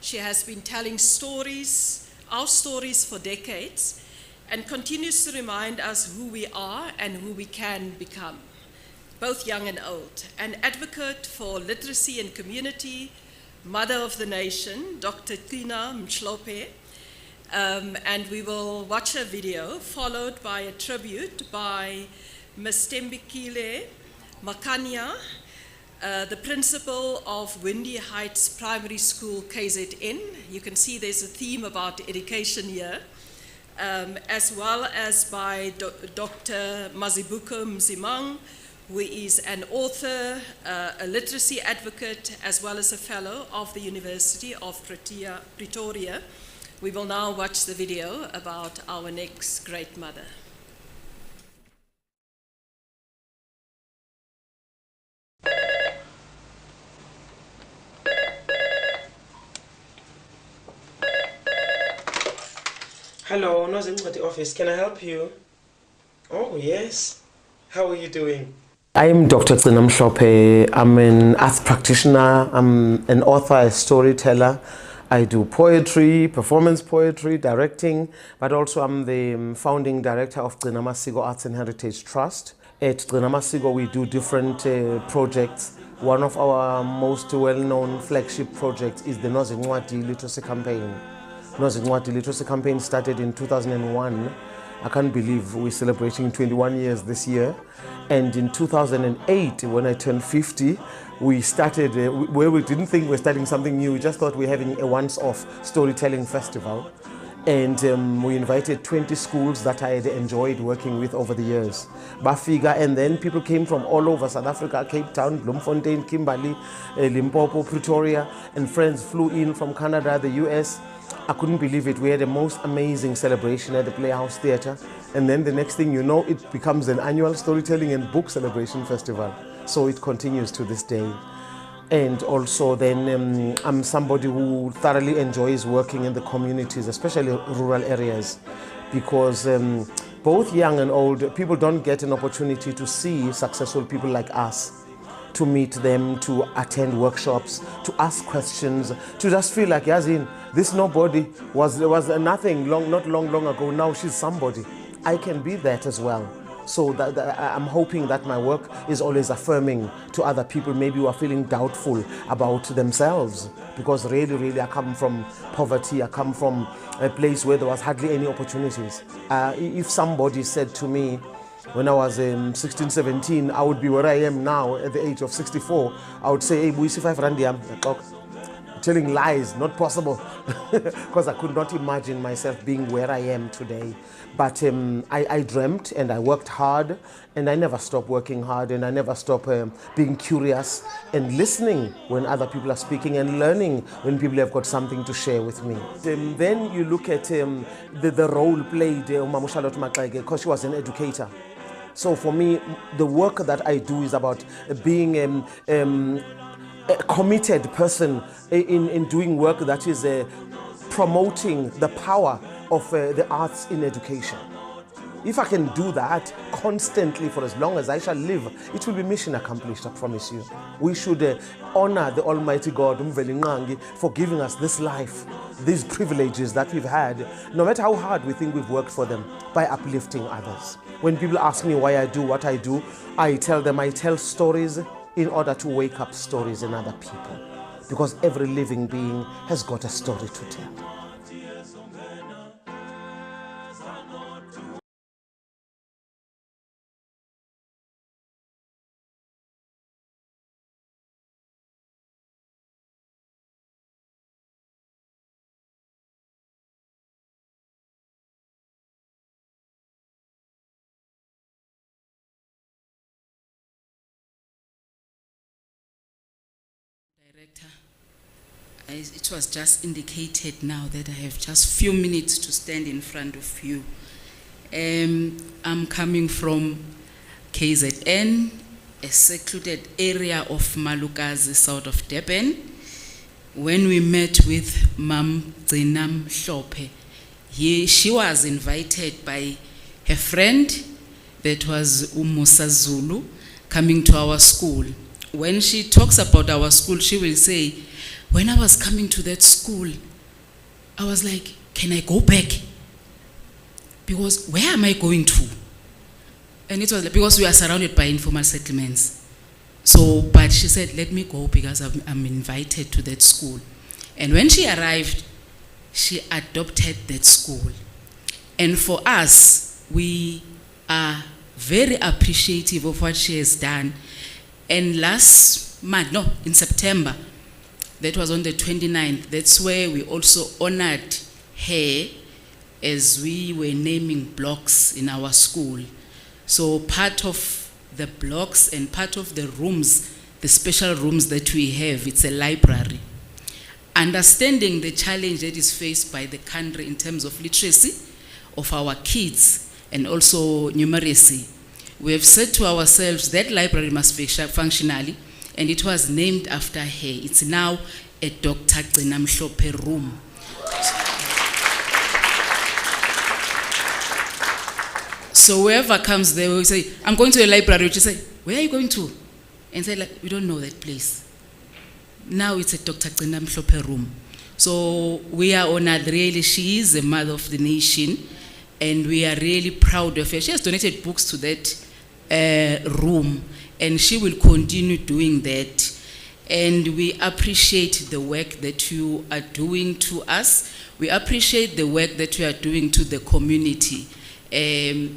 She has been telling stories, our stories, for decades, and continues to remind us who we are and who we can become, both young and old. An advocate for literacy and community, mother of the nation, Dr. Tina Mhlope, and we will watch a video followed by a tribute by Ms. Tembekile Makanya, the principal of Windy Heights Primary School, KZN. You can see there's a theme about education here, as well as by Dr. Mazibuko Mzimang, who is an author, a literacy advocate, as well as a fellow of the University of Pretoria. We will now watch the video about our next great mother. Hello, Nozala at the office. Can I help you? Oh, yes. How are you doing? I'm Dr. Mhlope. I'm an arts practitioner. I'm an author, a storyteller. I do poetry, performance poetry, directing, but also I'm the founding director of Mannya-Maxeke Arts and Heritage Trust. At Mannya-Maxeke, we do different projects. One of our most well-known flagship projects is the Nozala Literacy Campaign. Nozala Literacy Campaign started in 2001. I can't believe we're celebrating 21 years this year. And in 2008, when I turned 50, we started, where we didn't think we were starting something new, we just thought we're having a once-off storytelling festival. And we invited 20 schools that I had enjoyed working with over the years. Bafika, and then people came from all over South Africa, Cape Town, Bloemfontein, Kimberley, Limpopo, Pretoria, and friends flew in from Canada, the US. I couldn't believe it. We had the most amazing celebration at the Playhouse Theatre. And then the next thing you know, it becomes an annual storytelling and book celebration festival. So it continues to this day. And also then I'm somebody who thoroughly enjoys working in the communities, especially rural areas, because both young and old people don't get an opportunity to see successful people like us, to meet them, to attend workshops, to ask questions, to just feel like, Yazin, this nobody was nothing not long ago. Now she's somebody. I can be that as well. So that I'm hoping that my work is always affirming to other people, maybe who are feeling doubtful about themselves. Because really, I come from poverty. I come from a place where there was hardly any opportunities. If somebody said to me, when I was 16, 17, I would be where I am now at the age of 64, I would say, hey, Buisi 5 Rand, telling lies, not possible, because I could not imagine myself being where I am today. But I dreamt and I worked hard, and I never stopped working hard, and I never stopped being curious and listening when other people are speaking, and learning when people have got something to share with me. Then you look at the role played Mannya-Maxeke, because she was an educator. So for me, the work that I do is about being a committed person in doing work that is promoting the power of the arts in education. If I can do that constantly for as long as I shall live, it will be mission accomplished, I promise you. We should honor the Almighty God, for giving us this life, these privileges that we've had, no matter how hard we think we've worked for them, by uplifting others. When people ask me why I do what I do, I tell them I tell stories in order to wake up stories in other people. Because every living being has got a story to tell. Director, it was just indicated now that I have just few minutes to stand in front of you. I'm coming from KZN, a secluded area of Malukazi, south of Durban. When we met with Mam Mannya-Maxeke, she was invited by her friend, that was Umusa Zulu, coming to our school. When she talks about our school, she will say, when I was coming to that school, I was like, can I go back? Because where am I going to? And it was like, because we are surrounded by informal settlements. So, but she said, let me go because I'm invited to that school. And when she arrived, she adopted that school. And for us, we are very appreciative of what she has done. And last month, no, in September, that was on the 29th, that's where we also honored her as we were naming blocks in our school. So part of the blocks and part of the rooms, the special rooms that we have, it's a library. Understanding the challenge that is faced by the country in terms of literacy of our kids and also numeracy, we have said to ourselves that library must be functionally, and it was named after her. It's now a Dr. Mannya-Maxeke room. So whoever comes there will say, I'm going to a library. Which say, where are you going to? And say, like, we don't know that place. Now it's a Dr. Mannya-Maxeke room. So we are honored, really. She is a mother of the nation, and we are really proud of her. She has donated books to that room, and she will continue doing that. And we appreciate the work that you are doing to us. We appreciate the work that you are doing to the community,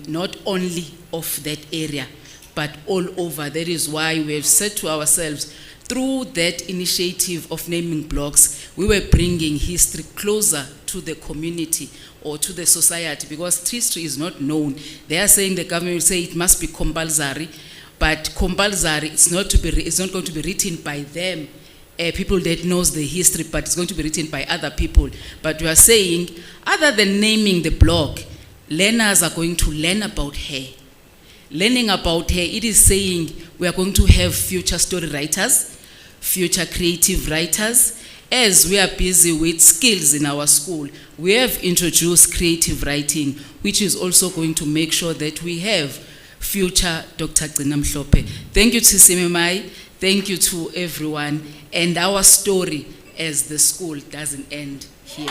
not only of that area, but all over. That is why we have said to ourselves, through that initiative of naming blocks, we were bringing history closer to the community or to the society, because history is not known. They are saying, the government will say it must be compulsory, but compulsory, it's not going to be written by them, people that knows the history, but it's going to be written by other people. But we are saying, other than naming the blog, learners are going to learn about her. Learning about her, it is saying we are going to have future story writers, future creative writers. As we are busy with skills in our school, we have introduced creative writing, which is also going to make sure that we have future Dr. Gcina-Mhlophe. Thank you to Simemai, thank you to everyone, and our story as the school doesn't end here.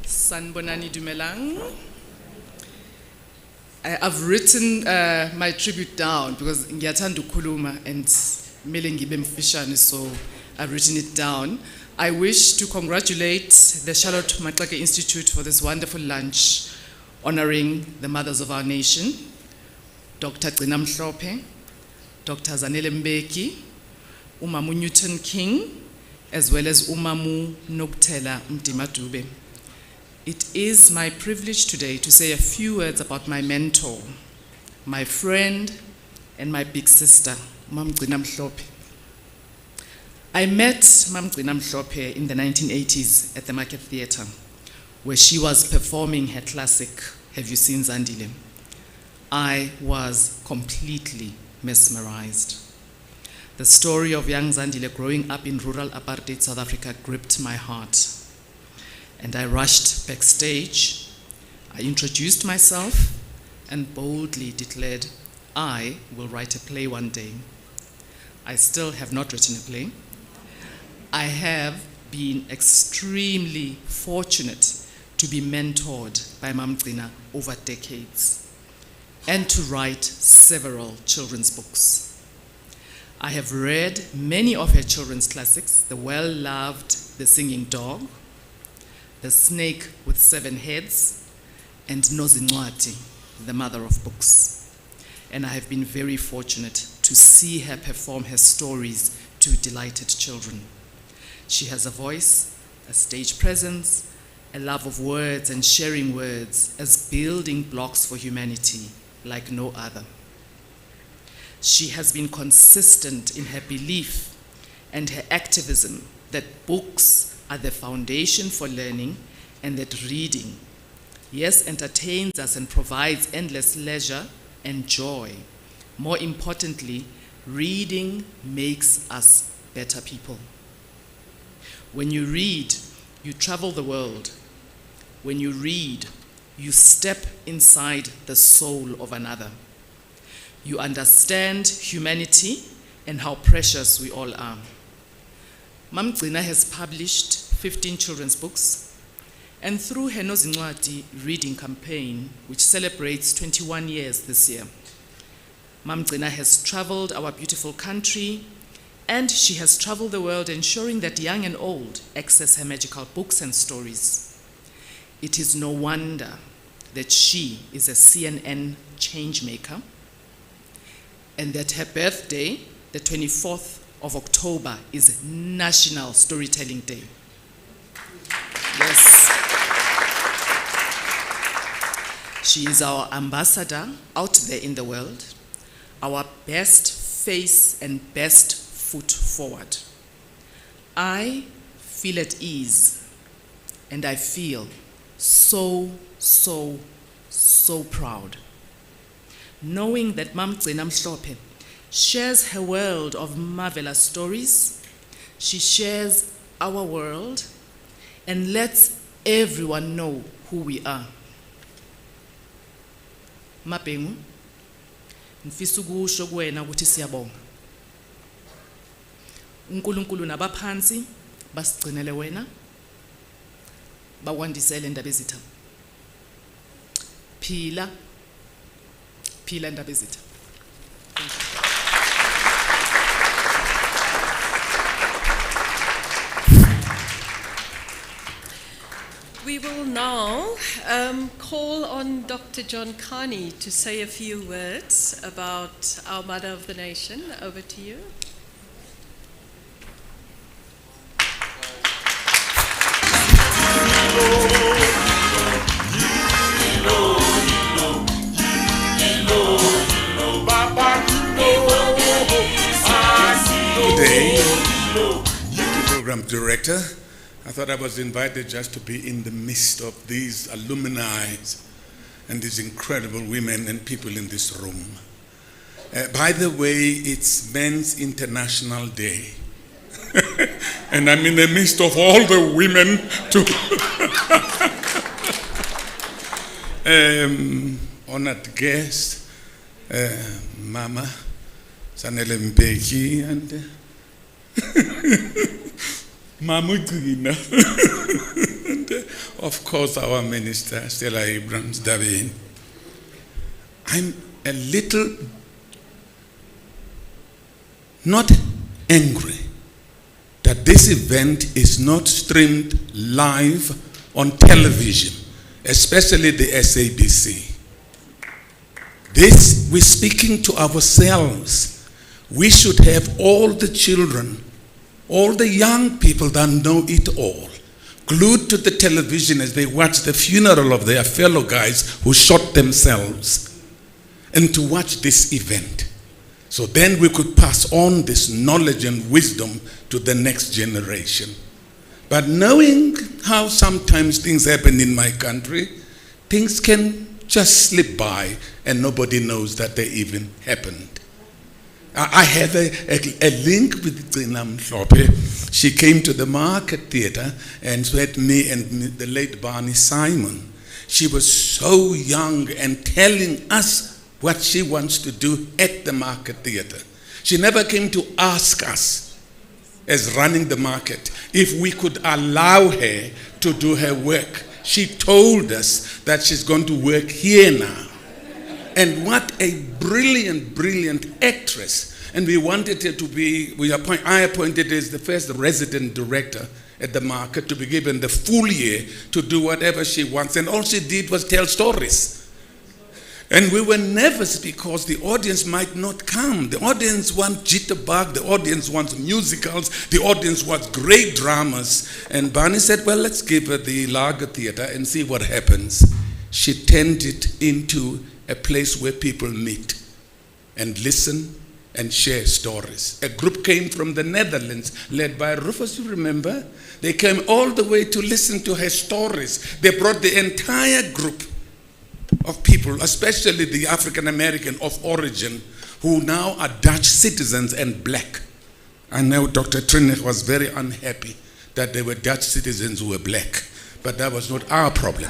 Sanbonani Dumelang. I've written my tribute down because ngiyathanda ukukhuluma and kumele ngibe mfishane, so I've written it down. I wish to congratulate the Charlotte Maxeke Institute for this wonderful lunch honoring the mothers of our nation, Dr. Gcina-Mhlophe, Dr. Zanele Mbeki, Umamu Newton King, as well as Umamu Nokutela Mdima-Dube. It is my privilege today to say a few words about my mentor, my friend, and my big sister, Mam Gcina-Mhlophe. I met Mam Gcina-Mhlophe in the 1980s at the Market Theatre, where she was performing her classic, Have You Seen Zandile? I was completely mesmerized. The story of young Zandile growing up in rural apartheid South Africa gripped my heart. And I rushed backstage. I introduced myself and boldly declared, I will write a play one day. I still have not written a play. I have been extremely fortunate to be mentored by Mam Gcina over decades and to write several children's books. I have read many of her children's classics, the well-loved The Singing Dog, The Snake with Seven Heads, and Nozala, the mother of books. And I have been very fortunate to see her perform her stories to delighted children. She has a voice, a stage presence, a love of words and sharing words as building blocks for humanity like no other. She has been consistent in her belief and her activism that books are the foundation for learning, and that reading, yes, entertains us and provides endless leisure and joy. More importantly, reading makes us better people. When you read, you travel the world. When you read, you step inside the soul of another. You understand humanity and how precious we all are. Mam Gcina has published 15 children's books, and through her Nozincwadi reading campaign, which celebrates 21 years this year, Mam Gcina has traveled our beautiful country, and she has traveled the world ensuring that young and old access her magical books and stories. It is no wonder that she is a CNN changemaker, and that her birthday, the 24th of October, is National Storytelling Day. Yes. She is our ambassador out there in the world, our best face and best foot forward. I feel at ease, and I feel so proud, knowing that Mam Gcina-Mhlophe shares her world of marvelous stories. She shares our world and lets everyone know who we are. Mapemu, ngifisa ukusho kuwena ukuthi siyabonga. uNkulunkulu nabaphansi basigcinele wena, bakwandisele indaba ezitha. Phila indaba ezitha. We We will now call on Dr. John Carney to say a few words about our Mother of the Nation. Over to you. Today, program director, I thought I was invited just to be in the midst of these alumni and these incredible women and people in this room. By the way, it's Men's International Day. And I'm in the midst of all the women too. Honored guest, Mama Sanele Mbeki and Mamudina. And of course our minister, Stella Abrams-Davin. I'm a little not angry that this event is not streamed live on television, especially the SABC. This, we're speaking to ourselves. We should have all the children, all the young people that know it all, glued to the television as they watch the funeral of their fellow guys who shot themselves, and to watch this event. So then we could pass on this knowledge and wisdom to the next generation. But knowing how sometimes things happen in my country, things can just slip by and nobody knows that they even happened. I have a link with Gcina Mhlophe. She came to the Market Theatre and met me and the late Barney Simon. She was so young and telling us what she wants to do at the Market Theatre. She never came to ask us, as running the market, if we could allow her to do her work. She told us that she's going to work here now. And what a brilliant, brilliant actress. And we wanted her to be, I appointed her as the first resident director at the market, to be given the full year to do whatever she wants. And all she did was tell stories. And we were nervous because the audience might not come. The audience wants jitterbug, the audience wants musicals, the audience wants great dramas. And Barney said, well, let's give her the Lager Theatre and see what happens. She turned it into a place where people meet and listen and share stories. A group came from the Netherlands, led by Rufus, you remember? They came all the way to listen to her stories. They brought the entire group of people, especially the African American of origin, who now are Dutch citizens and black. I know Dr. Trinich was very unhappy that they were Dutch citizens who were black, but that was not our problem.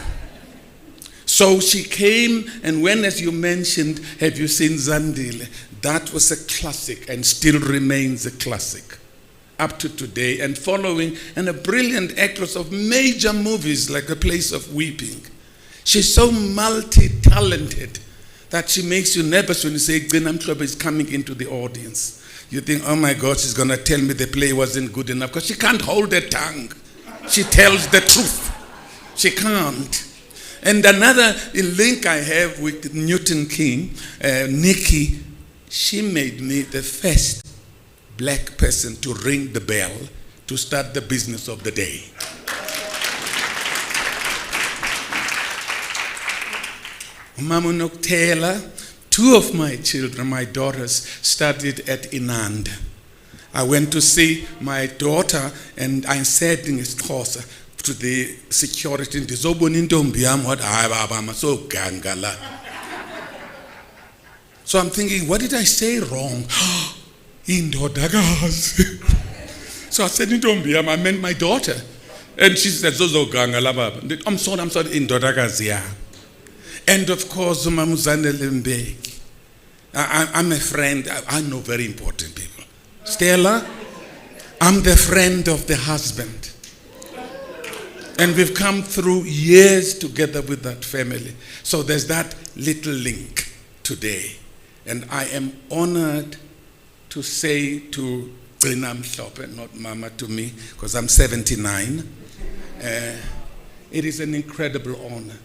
So she came, and when, as you mentioned, have you seen Zandile? That was a classic and still remains a classic up to today, and following, and a brilliant actress of major movies like A Place of Weeping. She's so multi-talented that she makes you nervous when you say Gcina Mhlophe is coming into the audience. You think, oh my God, she's going to tell me the play wasn't good enough, because she can't hold her tongue. She tells the truth. She can't. And another link I have with Newton King, Nikki, she made me the first black person to ring the bell to start the business of the day. Mama Noctela, two of my children, my daughters, studied at Inanda. I went to see my daughter, and I said in Xhosa to the security, so I'm thinking, what did I say wrong? So I said, I meant my daughter. And she said, I'm sorry, And of course, I'm a friend. I know very important people. Stella, I'm the friend of the husband. And we've come through years together with that family. So there's that little link today. And I am honored to say to Gcina Mhlophe, not Mama to me, because I'm 79, It is an incredible honor.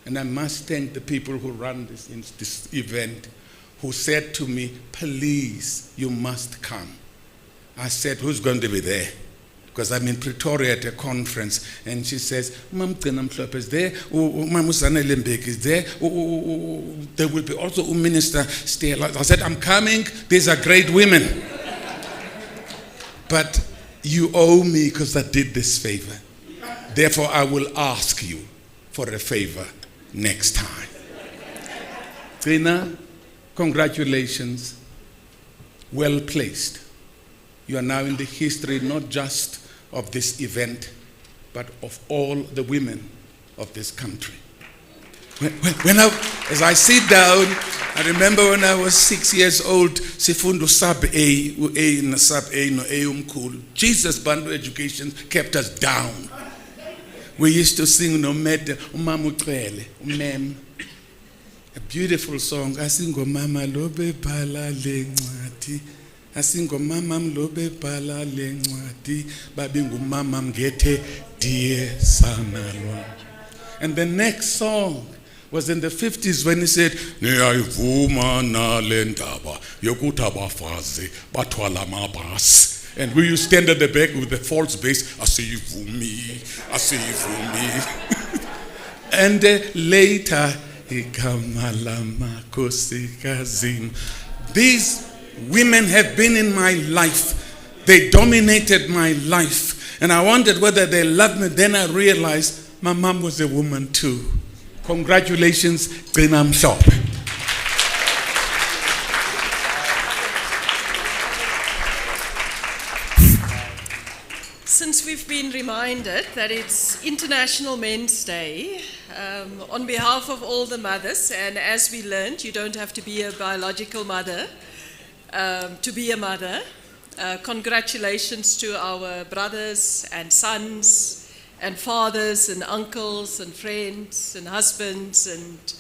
And I must thank the people who run this event, who said to me, please, you must come. I said, who's going to be there? Because I'm in Pretoria at a conference, and she says, Mam Mhlophe is there, Mam Limbeck is there, there will be also Minister Stella. I said, I'm coming, these are great women. But you owe me because I did this favor. Therefore, I will ask you for a favor next time. Trina, congratulations. Well placed. You are now in the history not just of this event, but of all the women of this country. As I sit down, I remember when I was 6 years old, sifundo sub A, A na sub A no A umkhulu. Jesus Bantu education kept us down. We used to sing no matter umama ucele, umem. A beautiful song. Asingo mama lobe bhala lencwadi. Asingo mama mlobe bhala lencwadi. Babingu mama mgethe die sanalwa. And the next song was in the 50s when he said, Niyayivuma nalendaba yokuthi abafazi bathwala amabhasi. And we used to stand at the back with the false bass, asiyivumi, asiyivumi. And later, these women have been in my life. They dominated my life. And I wondered whether they loved me. Then I realized my mom was a woman too. Congratulations, Gqina Mhlophe. Since we've been reminded that it's International Men's Day, on behalf of all the mothers, and as we learned, you don't have to be a biological mother to be a mother. Congratulations to our brothers and sons and fathers and uncles and friends and husbands and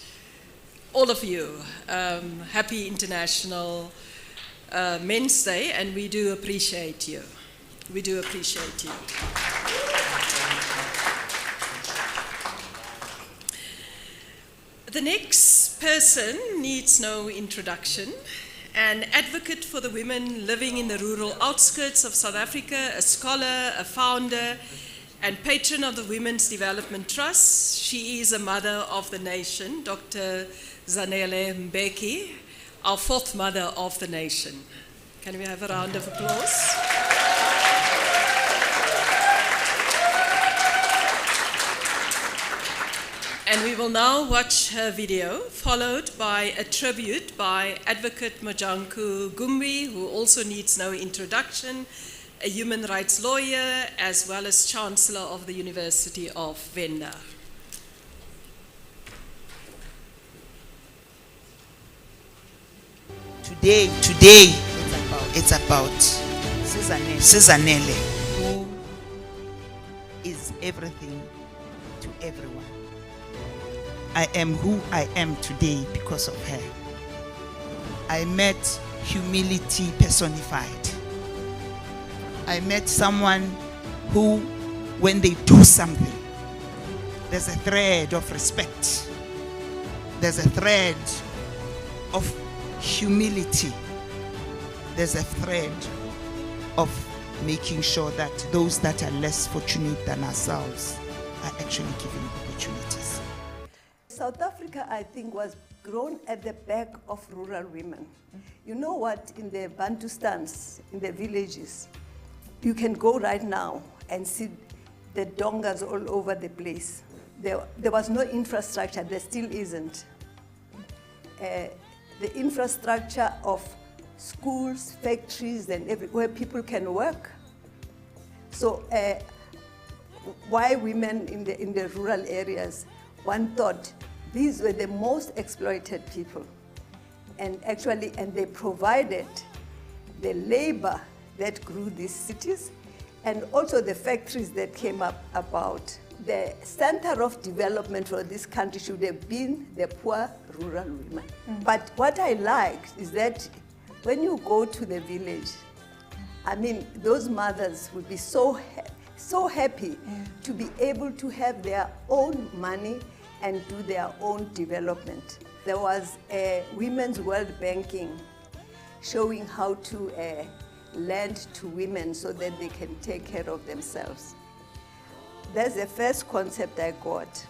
all of you. Happy International Men's Day, and we do appreciate you. We do appreciate you. The next person needs no introduction. An advocate for the women living in the rural outskirts of South Africa, a scholar, a founder, and patron of the Women's Development Trust. She is a mother of the nation, Dr. Zanele Mbeki, our fourth mother of the nation. Can we have a round of applause? And we will now watch her video, followed by a tribute by Advocate Mojanku Gumbi, who also needs no introduction, a human rights lawyer, as well as Chancellor of the University of Venda. Today, it's about Sizanele, who is everything to everyone. I am who I am today because of her. I met humility personified. I met someone who, when they do something, there's a thread of respect. There's a thread of humility. There's a thread of making sure that those that are less fortunate than ourselves are actually given opportunities. South Africa, I think, was grown at the back of rural women. You know what, in the Bantustans, in the villages, you can go right now and see the dongas all over the place. There was no infrastructure, there still isn't. The infrastructure of schools, factories, and everywhere people can work. So why women in the rural areas? One thought these were the most exploited people. And they provided the labor that grew these cities and also the factories that came up about. The center of development for this country should have been the poor rural women. But what I liked is that when you go to the village, I mean, those mothers would be so so happy to be able to have their own money and do their own development. There was a Women's World Banking showing how to lend to women so that they can take care of themselves. That's the first concept I got.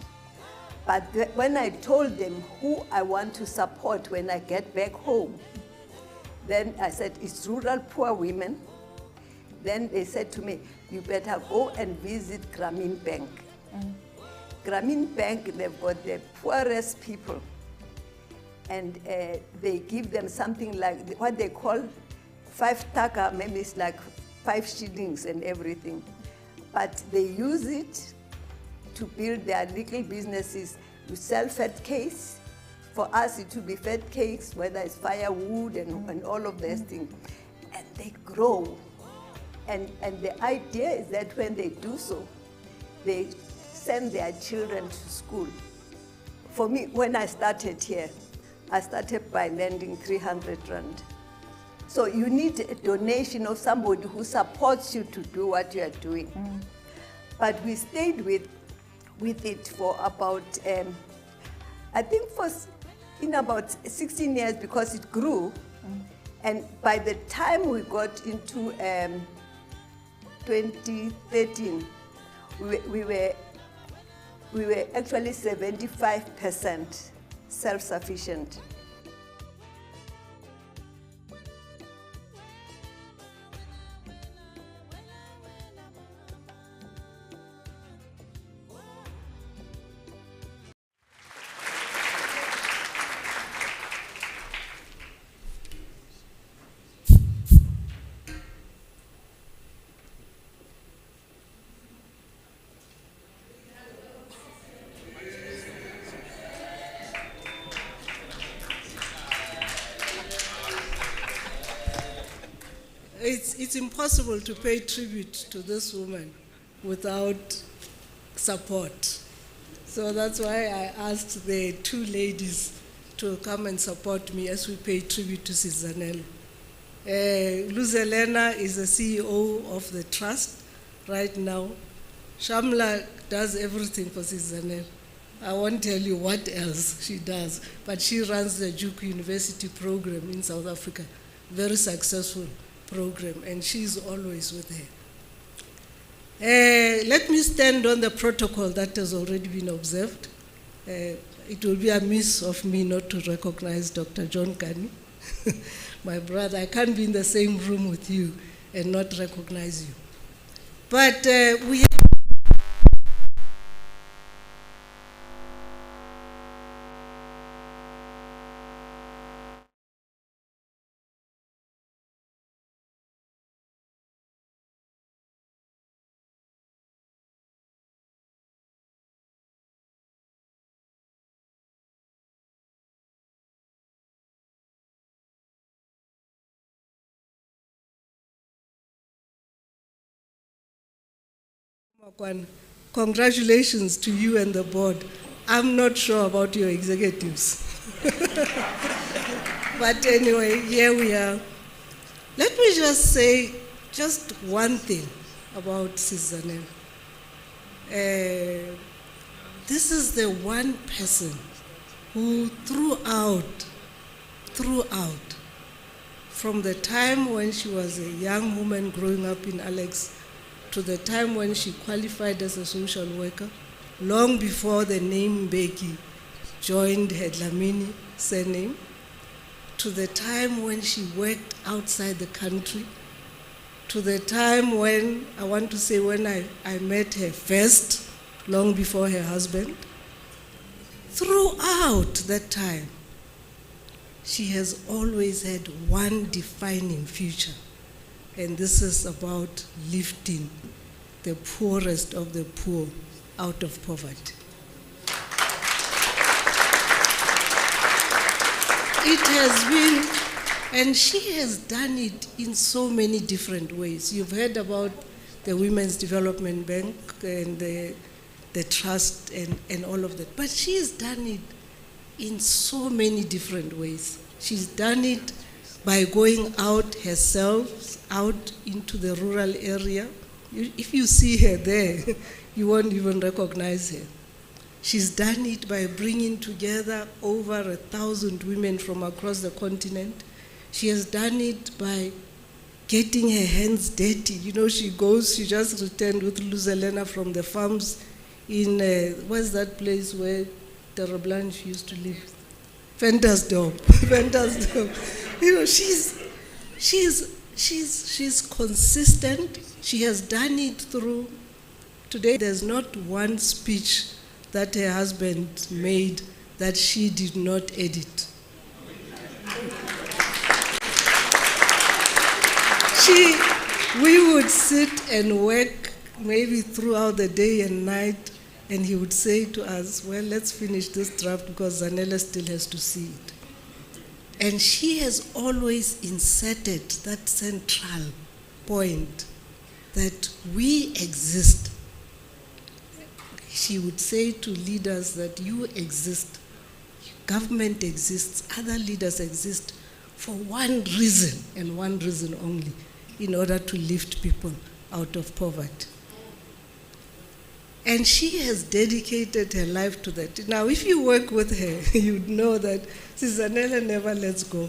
But when I told them who I want to support when I get back home, then I said, it's rural poor women. Then they said to me, you better go and visit Grameen Bank. Grameen Bank, they've got the poorest people. And they give them something like what they call 5 taka, maybe it's like 5 shillings and everything. But they use it to build their little businesses. You sell fat cakes. For us, it will be fat cakes, whether it's firewood and all of those things. And they grow. And the idea is that when they do so, they send their children to school. For me, when I started here, I started by lending 300 rand. So you need a donation of somebody who supports you to do what you are doing. But we stayed with it for about, I think in about 16 years because it grew. And by the time we got into 2013, we were actually 75% self-sufficient. It's impossible to pay tribute to this woman without support. So that's why I asked the 2 ladies to come and support me as we pay tribute to Sizanele. Luzelena is the CEO of the trust right now. Shamla does everything for Sizanele. I won't tell you what else she does, but she runs the Duke University program in South Africa, very successful program, and she's always with her. Let me stand on the protocol that has already been observed. It will be a miss of me not to recognize Dr. John Kani, my brother. I can't be in the same room with you and not recognize you. But we have congratulations to you and the board. I'm not sure about your executives. But anyway, here we are. Let me just say just one thing about Sizanele. This is the one person who throughout, from the time when she was a young woman growing up in Alex, to the time when she qualified as a social worker, long before the name Mbeki joined her Dlamini surname, to the time when she worked outside the country, to the time when, I want to say when I met her first, long before her husband. Throughout that time, she has always had one defining feature, and this is about lifting the poorest of the poor out of poverty. It has been, and she has done it in so many different ways. You've heard about the Women's Development Bank and the trust and all of that, but she's done it in so many different ways. She's done it by going out herself, out into the rural area, If you see her there, you won't even recognize her. She's done it by bringing together over 1,000 women from across the continent. She has done it by getting her hands dirty. You know, she just returned with Luzelena from the farms in, what's that place where Terra Blanche used to live? Ventersdorp. Ventersdorp. You know, she's consistent. She has done it through. Today, there's not one speech that her husband made that she did not edit. We would sit and work maybe throughout the day and night, and he would say to us, well, let's finish this draft because Zanele still has to see it. And she has always inserted that central point that we exist. She would say to leaders that you exist, government exists, other leaders exist for one reason and one reason only, in order to lift people out of poverty. And she has dedicated her life to that. Now, if you work with her, you'd know that Zanele never lets go.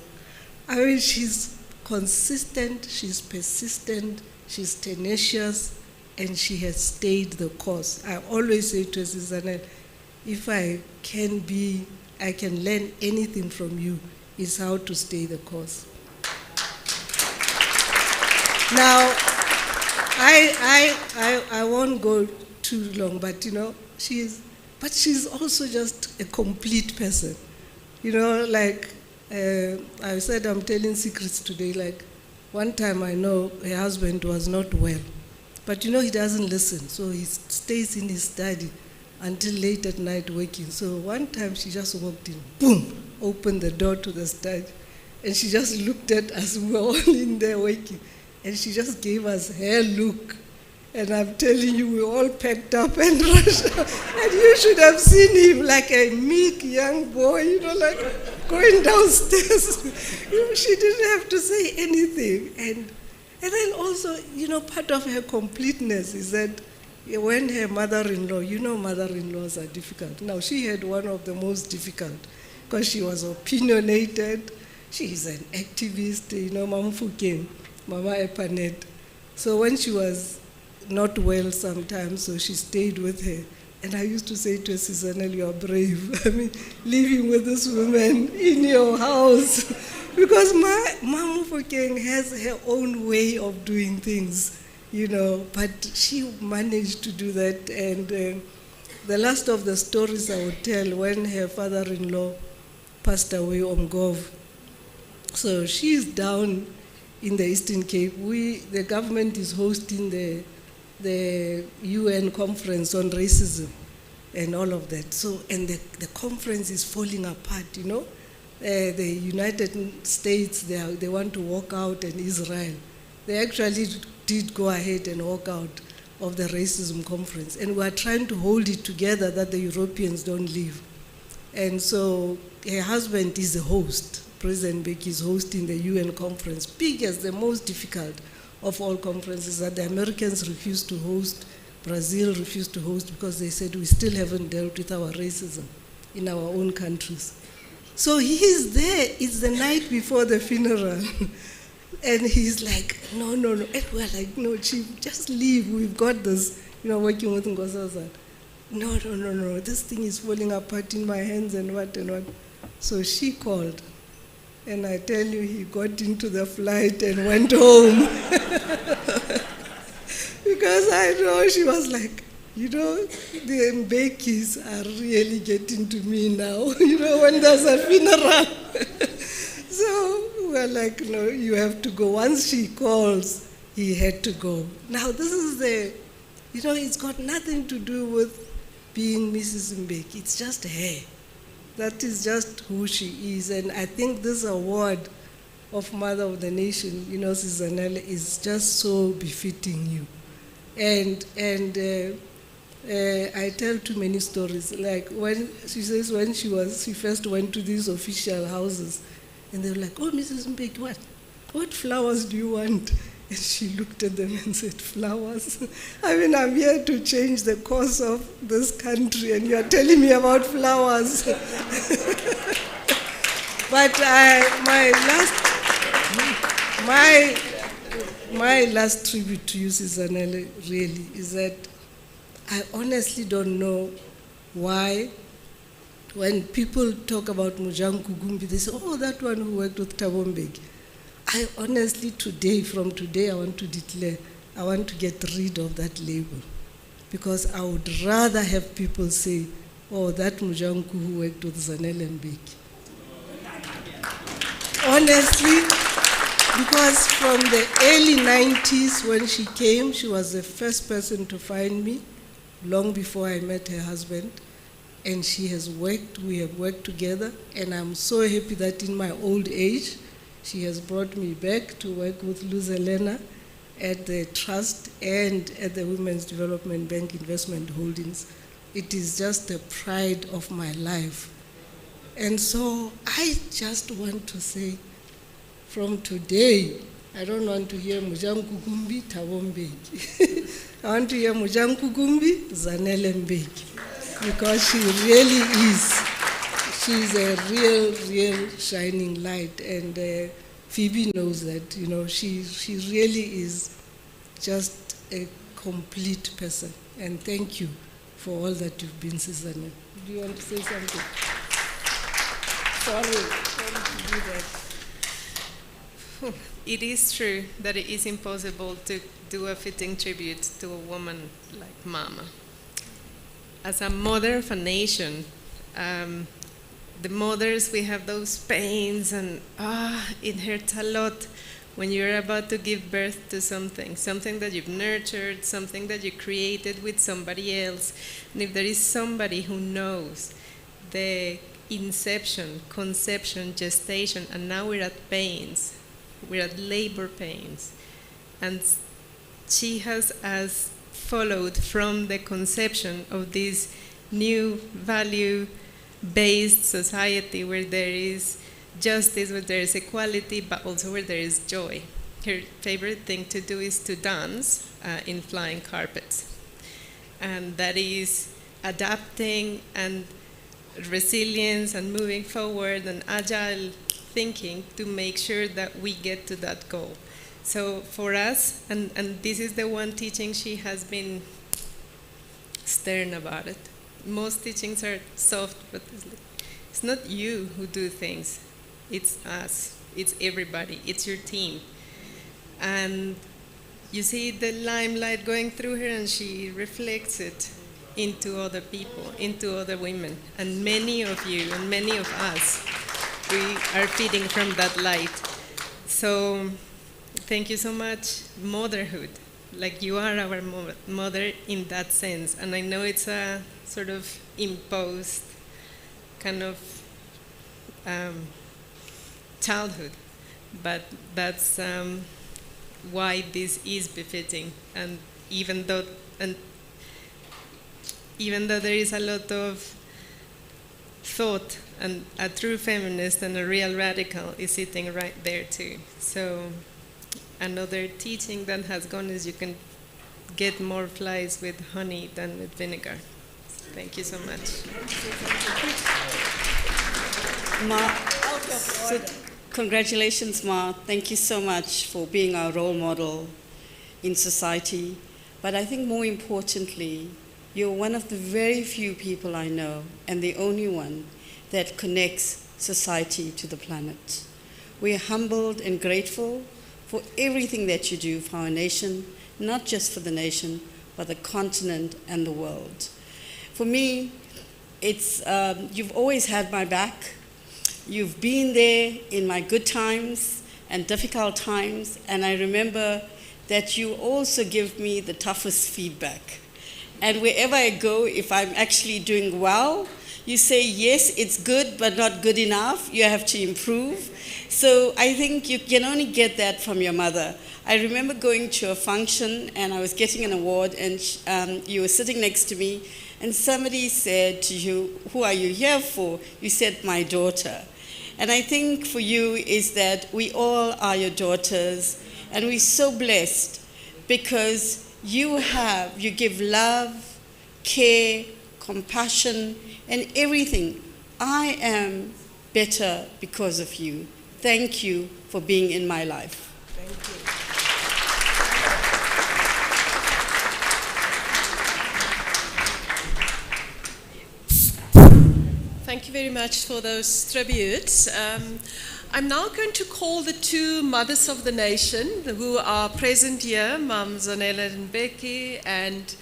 I mean, she's consistent, she's persistent, she's tenacious, and she has stayed the course. I always say to Zanele, if I can learn anything from you, is how to stay the course. Now, I won't go too long, but you know, she's also just a complete person. You know, like I said, I'm telling secrets today. Like one time I know her husband was not well, but you know, he doesn't listen, so he stays in his study until late at night working. So one time she just walked in, boom, opened the door to the study, and she just looked at us. We were all in there working. And she just gave us her look. And I'm telling you, we all packed up and rushed. And you should have seen him like a meek young boy, you know, like going downstairs. You know, she didn't have to say anything. And then also, you know, part of her completeness is that when her mother-in-law, you know, mother-in-laws are difficult. Now, she had one of the most difficult because she was opinionated. She's an activist, you know, Mamfukeng. Mama Epanet. So when she was not well sometimes, so she stayed with her. And I used to say to her, Zanele, you are brave. I mean, living with this woman in your house. Because Mama Fokeng has her own way of doing things, you know, but she managed to do that. And the last of the stories I would tell, when her father-in-law passed away, Omgov. So she's down in the Eastern Cape. The government is hosting the UN conference on racism and all of that. So, and the conference is falling apart, you know. The United States, they want to walk out, and Israel. They actually did go ahead and walk out of the racism conference. And we are trying to hold it together that the Europeans don't leave. And so her husband is the host. President Mbeki is hosting the UN conference, big as the most difficult of all conferences that the Americans refused to host, Brazil refused to host because they said we still haven't dealt with our racism in our own countries. So he's there, it's the night before the funeral, and he's like, no. And we're like, no, Chief, just leave, we've got this, you know, working with Nozala. No, this thing is falling apart in my hands and what. So she called. And I tell you, he got into the flight and went home. Because I know she was like, you know, the Mbekis are really getting to me now, you know, when there's a funeral. So we're like, no, you have to go. Once she calls, he had to go. Now this is you know, it's got nothing to do with being Mrs. Mbeki. It's just her. That is just who she is. And I think this award of Mother of the Nation, you know, Zanele, is just so befitting you. And I tell too many stories. Like when she says when she first went to these official houses, and they were like, oh, Mrs. Mbeki, what flowers do you want? And she looked at them and said, flowers? I mean, I'm here to change the course of this country and you're telling me about flowers. But my last tribute to you, Sizanele, really, is that I honestly don't know why when people talk about Mujang Kugumbi, they say, oh, that one who worked with Thabo Mbeki. I honestly, from today, I want to declare, I want to get rid of that label. Because I would rather have people say, oh, that Mujanku who worked with Zanele Mbeki. Honestly, because from the early 90s when she came, she was the first person to find me, long before I met her husband. And she has worked, we have worked together, and I'm so happy that in my old age, she has brought me back to work with Luz Elena at the Trust and at the Women's Development Bank Investment Holdings. It is just the pride of my life. And so I just want to say, from today, I don't want to hear Mujang Kugumbi, Thabo Mbeki. I want to hear Mujang Kugumbi, Zanele Mbeki. Because she really is. She's a real shining light. And Phoebe knows that, you know, she really is just a complete person. And thank you for all that you've been, Sizanele. Do you want to say something? Sorry to do that. It is true that it is impossible to do a fitting tribute to a woman like Mama. As a mother of a nation, the mothers, we have those pains and it hurts a lot when you're about to give birth to something that you've nurtured, something that you created with somebody else. And if there is somebody who knows the inception, conception, gestation, and now we're at pains, we're at labor pains, and she has followed from the conception of this new value-based society where there is justice, where there is equality, but also where there is joy. Her favorite thing to do is to dance in flying carpets. And that is adapting and resilience and moving forward and agile thinking to make sure that we get to that goal. So for us, and this is the one teaching she has been stern about it. Most teachings are soft, but it's not you who do things. It's us. It's everybody. It's your team. And you see the limelight going through her, and she reflects it into other people, into other women. And many of you and many of us, we are feeding from that light. So thank you so much. Motherhood, like you are our mother in that sense. And I know it's a sort of imposed kind of childhood, but that's why this is befitting. And even though there is a lot of thought, and a true feminist and a real radical is sitting right there too. So another teaching that has gone is you can get more flies with honey than with vinegar. Thank you so much. Ma, so congratulations, Ma. Thank you so much for being our role model in society. But I think more importantly, you're one of the very few people I know, and the only one, that connects society to the planet. We are humbled and grateful for everything that you do for our nation, not just for the nation, but the continent and the world. For me, it's you've always had my back. You've been there in my good times and difficult times, and I remember that you also give me the toughest feedback. And wherever I go, if I'm actually doing well, you say, yes, it's good, but not good enough. You have to improve. So I think you can only get that from your mother. I remember going to a function, and I was getting an award, and you were sitting next to me, and somebody said to you, who are you here for? You said, my daughter. And I think for you is that we all are your daughters, And we're so blessed because you give love, care, compassion, and everything. I am better because of you. Thank you for being in my life. Thank you. Thank you very much for those tributes. I'm now going to call the two mothers of the nation who are present here, Mam Zanele Mbeki and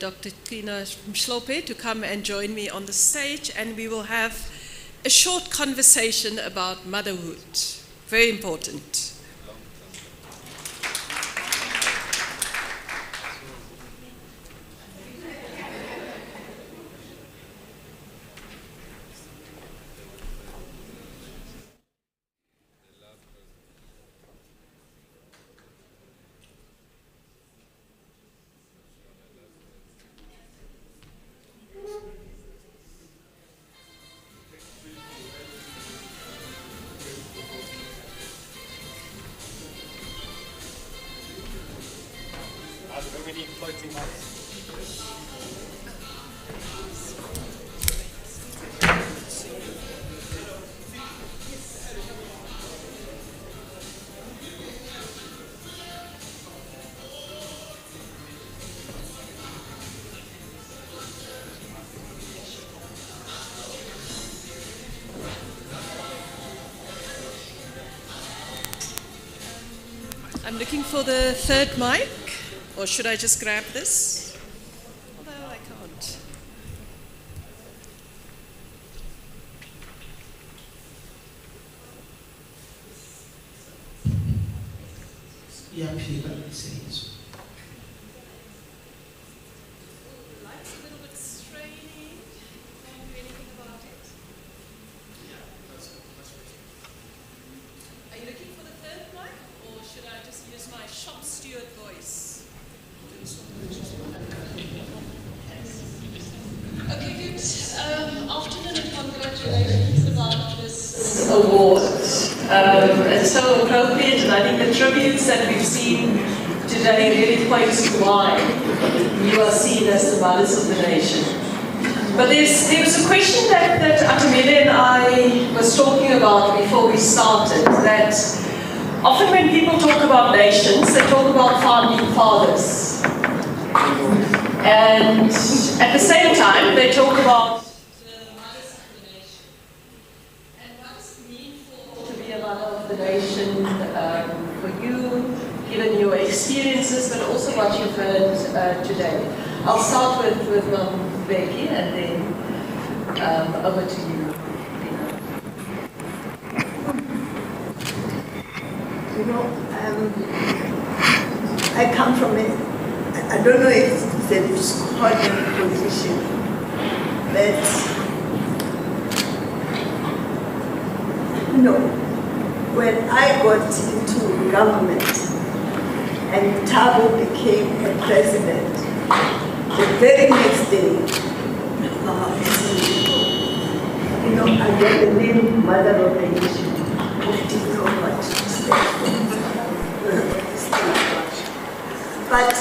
Dr. Tina Mhlope, to come and join me on the stage, and we will have a short conversation about motherhood. Very important. I'm looking for the third mic, or should I just grab this? No, I can't. Yeah, Peter, says. The light's a little bit straining. Can't do anything about it. Are you looking for the third mic, or should I just use my shop steward voice? Okay, good. Afternoon and congratulations about this award. It's so appropriate, and I think the tributes that we've seen today really points to why you are seen as the mothers of the nation. But there was a question that Atamile and I was talking about before we started, that often when people talk about nations, they talk about founding fathers. And at the same time, they talk about the mothers of the nation. And what does it mean to be a mother of the nation for you, given your experiences, but also what you've heard today? I'll start with Mam Becky and then over to you, Tina. You know, I come from I don't know if it's a discordant position, but you know, when I got into government and Thabo became a president, the very next day, you know, I got the name Mother of the Nation. I didn't know what to say. But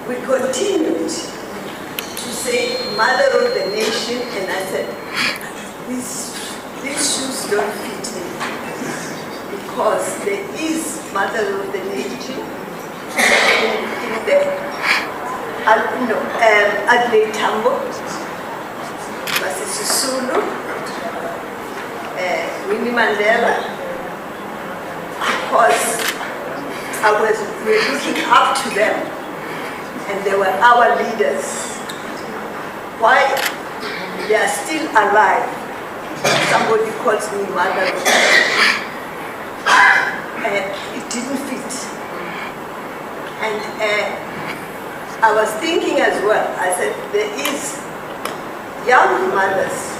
we continued to say Mother of the Nation, and I said, these shoes don't fit me, because there is Mother of the Nation in the Adelaide Tambo, Masisi Sulu, Winnie Mandela, because we were looking up to them, and they were our leaders. Why they are still alive, somebody calls me Mother of the Nation, and it didn't fit. And I was thinking as well, I said, there is young mothers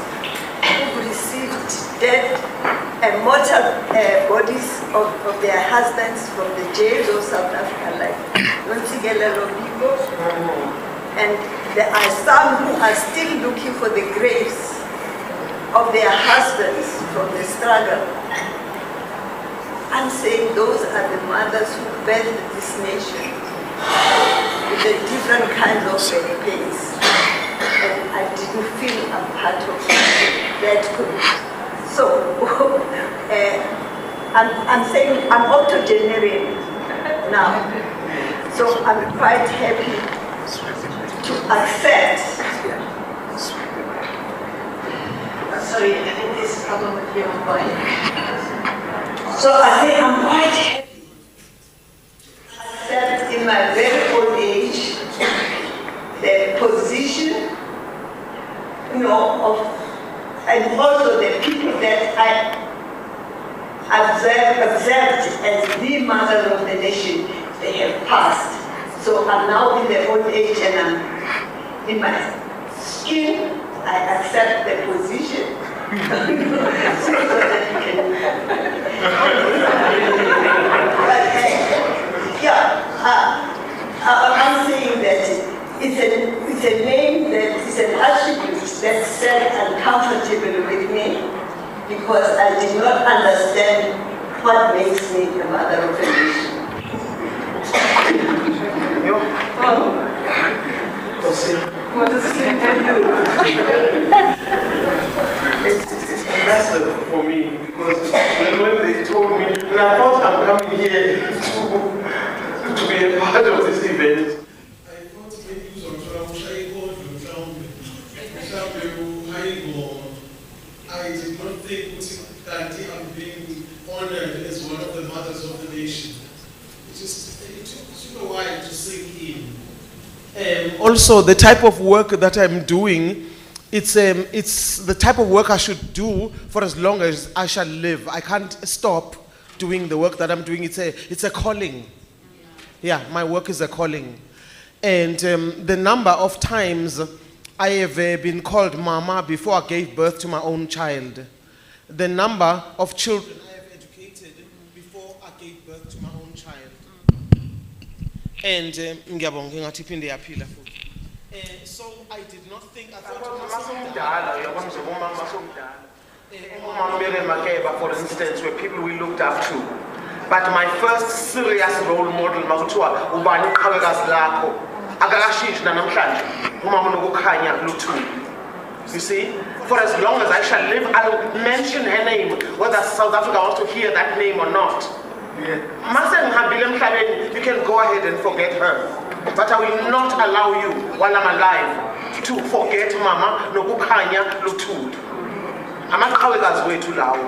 who received dead and mortal bodies of their husbands from the jails of South Africa, like Nontsikelelo people. And there are some who are still looking for the graves of their husbands from the struggle. I'm saying those are the mothers who birthed this nation with the different kinds of pains. And I didn't feel a part of that group. So I'm saying I'm octogenarian now. So I'm quite happy to accept. Sorry, I think this is problem with your body. So I think I'm quite happy to accept in my very old age the position, of, and also the people that I observed as the mother of the nation, they have passed. So I'm now in the old age and I'm in my skin. I accept the position. So that you can. I'm saying that it's a name that is an attribute that felt uncomfortable with me because I did not understand what makes me a mother of a nation. What does it tell you? It's massive for me because when they told me, and I thought I'm coming here to be a part of this event. I did not think that I'm being honored as one of the mothers of the nation. It took a while to sink in. Also, the type of work that I'm doing, it's the type of work I should do for as long as I shall live. I can't stop doing the work that I'm doing. It's a calling. Yeah, my work is a calling. And the number of times I have been called mama before I gave birth to my own child. The number of children I have educated before I gave birth to my own child. And so I did not think, I thought Mannya-Maxeke, for instance, were people we looked up to. But my first serious role model, you see, for as long as I shall live, I will mention her name, whether South Africa wants to hear that name or not. You can go ahead and forget her, but I will not allow you, while I'm alive, to forget Mama Nokukhanya Lutul. I'm a way too loud.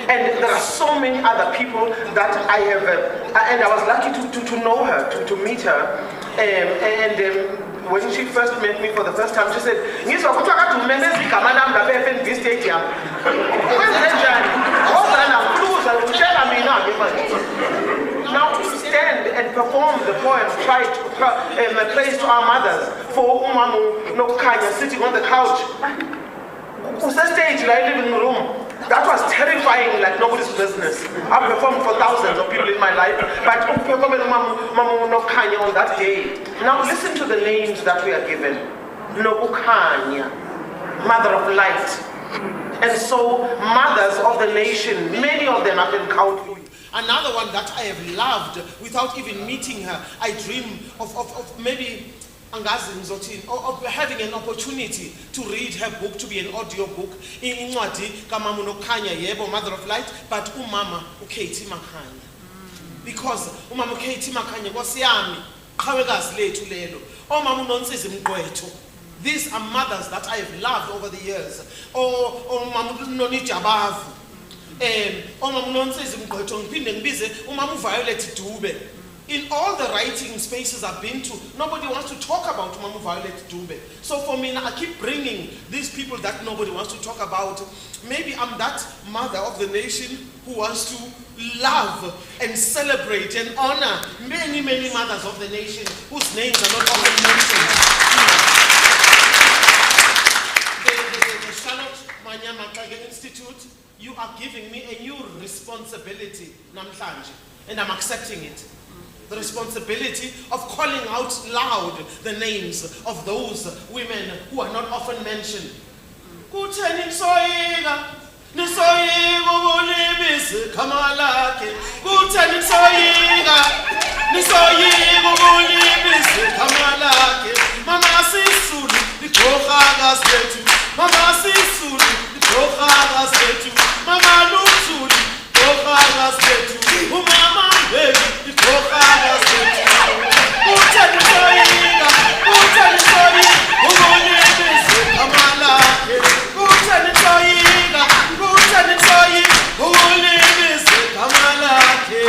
And there are so many other people that I have, and I was lucky to know her, to meet her. When she first met me for the first time, she said, now to stand and perform the poem, try to praise to our mothers, for Umamu Nokanya sitting on the couch. Was that stage in my living room? That was terrifying, like nobody's business. I've performed for thousands of people in my life, but on that day. Now listen to the names that we are given. Nokukhanya, mother of light. And so, mothers of the nation, many of them I can count for you. Another one that I have loved without even meeting her, I dream of maybe of having an opportunity to read her book, to be an audio book. In Kamamu Nokhanya, Yebo, Mother of Light, but Umama Ukeiti Makhanya. Because Umama Ukeiti Makhanya was yami, Kawegas le to lelo. Oh Mamu Nonsis Mkweto. These are mothers that I have loved over the years. Oh Mamu Noni Jabavu. Oh Mamu Nonsis Mkweto, Pindeng Bize, Umamu Violet Dube. In all the writing spaces I've been to, nobody wants to talk about Mamu Violet Dube. So for me, I keep bringing these people that nobody wants to talk about. Maybe I'm that mother of the nation who wants to love and celebrate and honor many, many mothers of the nation whose names are not often mentioned. The Charlotte Mannya-Maxeke Institute, you are giving me a new responsibility, namhlanje, and I'm accepting it. The responsibility of calling out loud the names of those women who are not often mentioned. Kutheni nisoyika, nisoyika ukulibisa igama lakhe. kutheni soyika nisoyika ukulibisa igama lakhe mama sisulu ligqoka sethu mama sisulu ligqoka sethu mama luthuli ligqoka sethu umama mbeki ligqoka sethu kutheni soyika ukulibisa igama lakhe kutheni soyika ukulibisa igama lakhe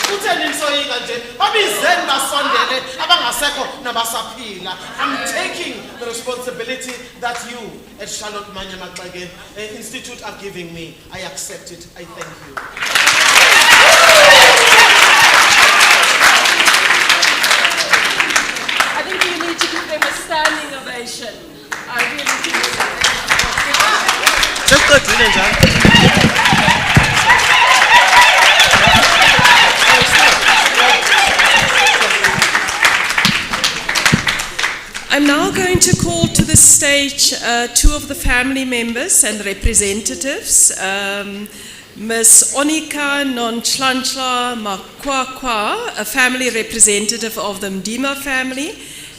kutheni soyika nje babizeni basondele abangasekho nabasaphila. I'm taking the responsibility that you at Charlotte Mannya-Maxeke Institute are giving me. I accept it. I thank you. I think you need to give them a standing ovation. I really do. I'm now going to call to the stage two of the family members and representatives. Ms. Onika Nonchlanchla Makwakwa, a family representative of the Mdima family,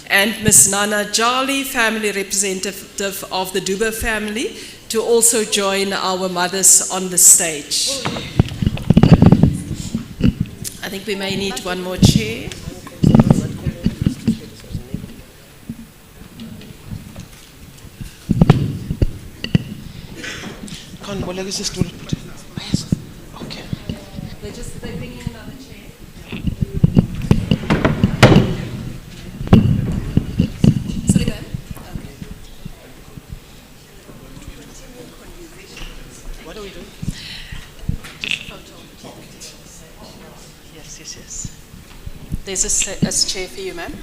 and Ms. Nana Jali, family representative of the Duba family, to also join our mothers on the stage. I think we may need one more chair. Yes. Okay. They're bringing another chair. Sorry, go ahead. What are we doing? Just photo. Yes. There's a chair for you, ma'am.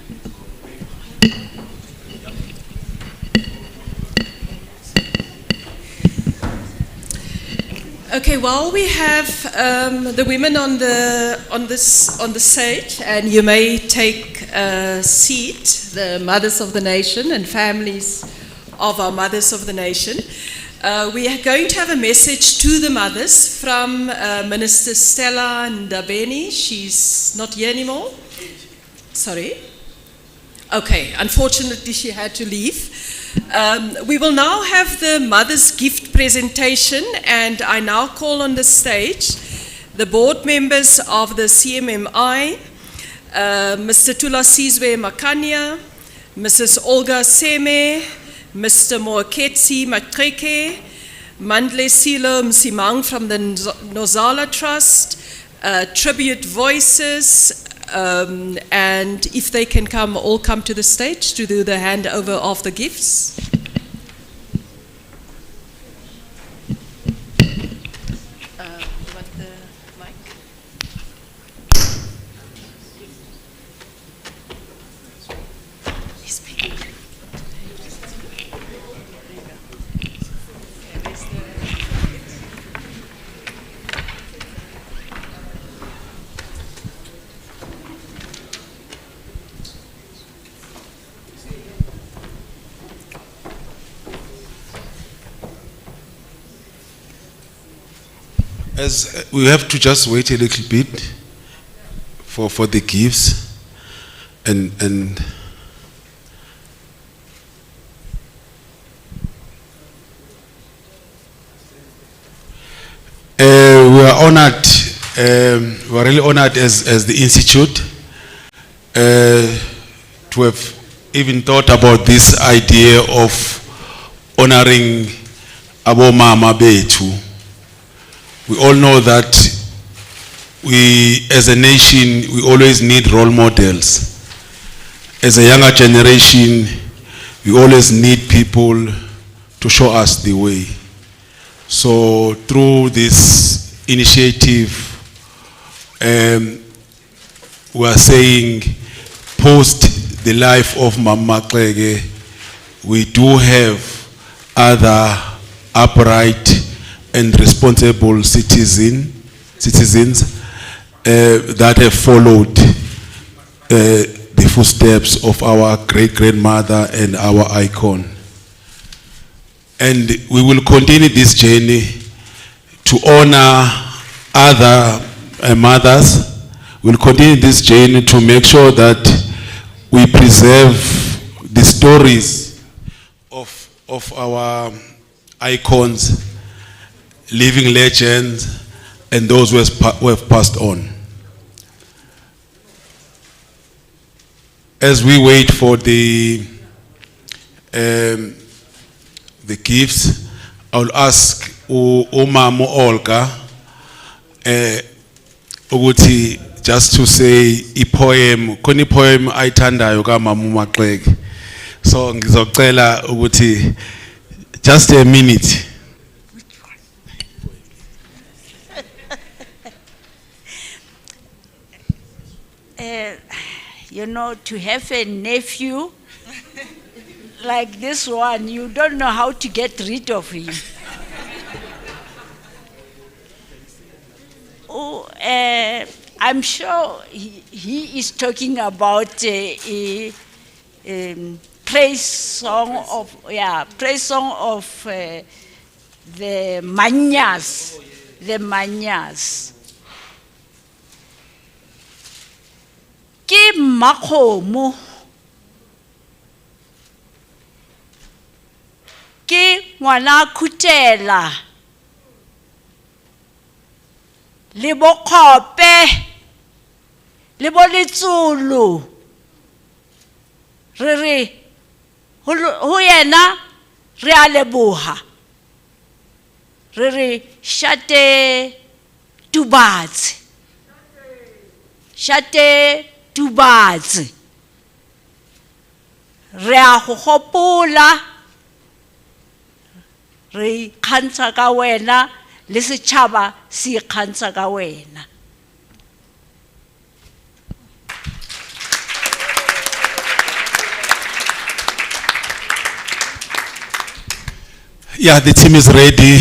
Okay, while we have the women on the stage, and you may take a seat, the mothers of the nation and families of our mothers of the nation, we are going to have a message to the mothers from Minister Stella Ndabeni. She's not here anymore. Sorry. Okay, unfortunately she had to leave. We will now have the mother's gift presentation, and I now call on the stage the board members of the CMMI, Mr. Tulasizwe Makanya, Mrs. Olga Seme, Mr. Moaketsi Matreke, Mandle Silo Msimang from the Nozala Trust, Tribute Voices, and if they can come, all come to the stage to do the handover of the gifts. You want the mic? He's speaking. As we have to just wait a little bit for the gifts, and we are honored. We are really honored as the institute to have even thought about this idea of honoring Abo Mama Betu. We all know that we, as a nation, we always need role models. As a younger generation, we always need people to show us the way. So through this initiative, we are saying, post the life of Mannya-Maxeke, we do have other upright and responsible citizens that have followed the footsteps of our great-grandmother and our icon. And we will continue this journey to honor other mothers, will continue this journey to make sure that we preserve the stories of our icons, living legends, and those who have passed on. As we wait for the gifts, I will ask Umama Olga ukuthi just to say a poem, koni poem ayithandayo kaMama-Maxeke. So ngizocela ukuthi just a minute. You know, to have a nephew like this one, you don't know how to get rid of him. Oh, I'm sure he is talking about praise song of the Mannyas, Ke makgomo, ke ngwana khutela, le bokgope, le boletsolo, re ho yena re a leboha, re shate tubatse, re a go gopola, re ikgantsha ka wena le setšhaba se ikgantsha ka wena. Yeah, the team is ready.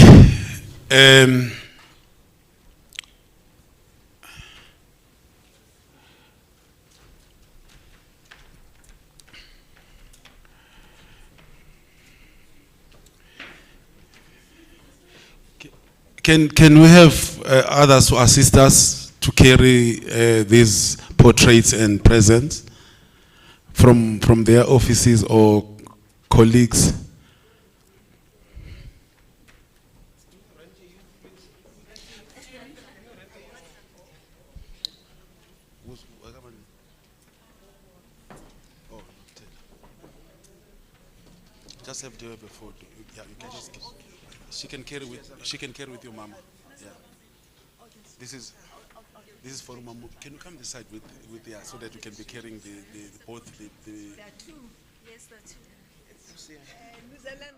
Can we have others to assist us to carry these portraits and presents from their offices or colleagues? Just have to have a photo. Yeah, you can just. She can carry with your mama. Yeah. This is for mama. Can you come this side with yeah, so that you can be carrying both the. There are two. Yes, there are two. Nozala.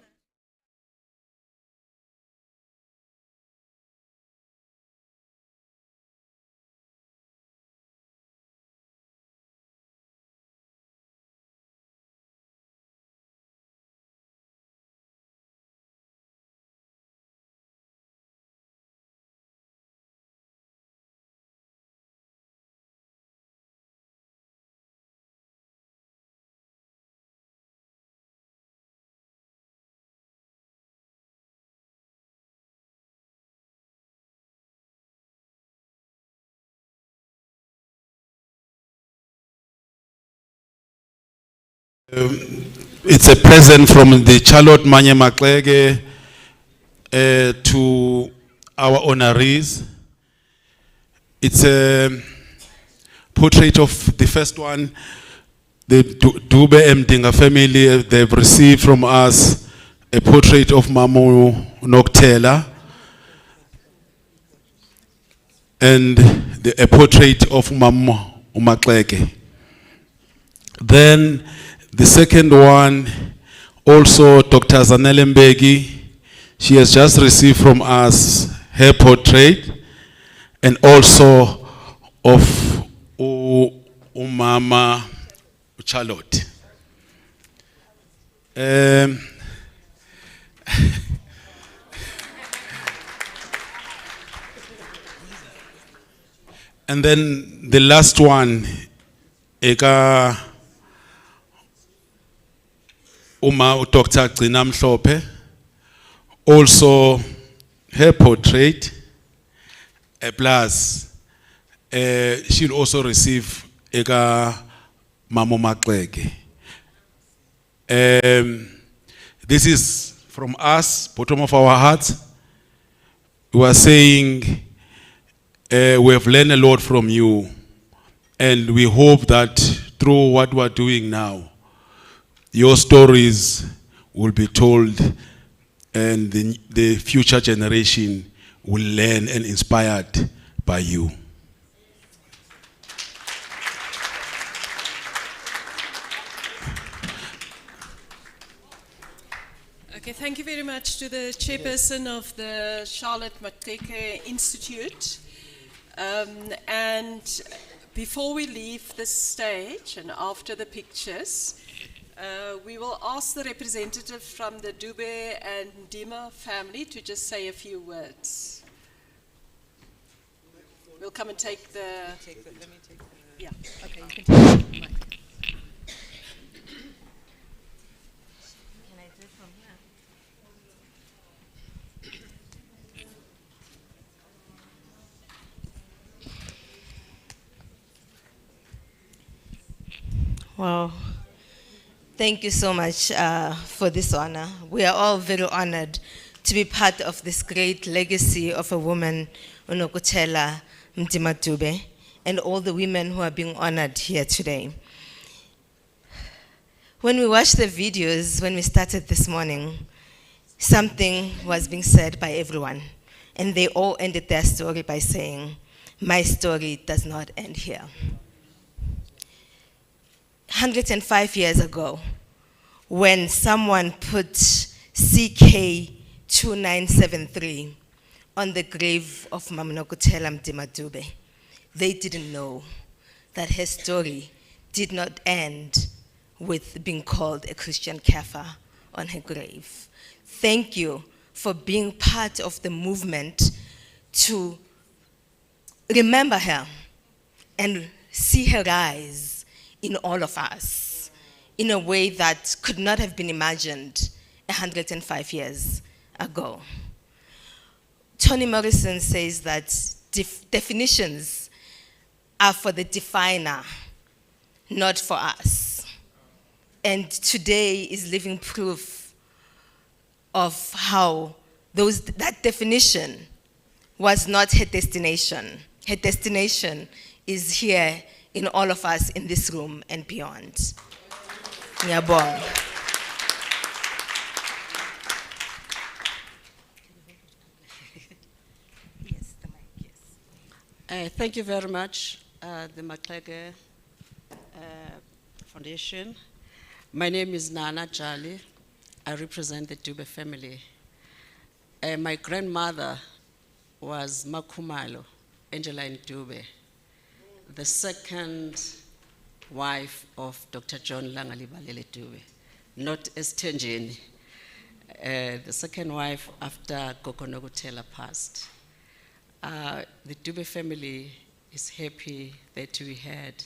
It's a present from the Charlotte Mannya-Maxeke to our honorees. It's a portrait of the first one, the Dube Mdinga family. They've received from us a portrait of Mama Noctela and a portrait of Mama-Maxeke. Then the second one, also Dr. Zanele Mbeki, she has just received from us her portrait, and also of Umama Charlotte. And then the last one, Eka Dr. Mhlophe, also her portrait, plus she'll also receive eka Mannya-Maxeke. This is from us, bottom of our hearts. We are saying we have learned a lot from you, and we hope that through what we are doing now, your stories will be told, and the future generation will learn and inspired by you. Okay, thank you very much to the chairperson of the Mannya-Maxeke Institute. And before we leave the stage and after the pictures, we will ask the representative from the Dube and Ndima family to just say a few words. We'll come and take the... Let me take the... Yeah, okay, you can take the mic. Wow. Thank you so much for this honor. We are all very honored to be part of this great legacy of a woman, uNokutela Dube, and all the women who are being honored here today. When we watched the videos, when we started this morning, something was being said by everyone, and they all ended their story by saying, "My story does not end here." 105 years ago, when someone put CK2973 on the grave of Nokutela Dube, they didn't know that her story did not end with being called a Christian kafir on her grave. Thank you for being part of the movement to remember her and see her rise in all of us in a way that could not have been imagined 105 years ago. Toni Morrison says that definitions are for the definer, not for us. And today is living proof of how that definition was not her destination. Her destination is here in all of us in this room and beyond. Ngiyabonga. Thank you very much, the Maxeke Foundation. My name is Nana Jali. I represent the Dube family. My grandmother was Makhumalo, Angeline Dube, the second wife of Dr. John Langalibalele Dube, not Estenjeni, the second wife after Gogo Nokutela passed. The Dube family is happy that we had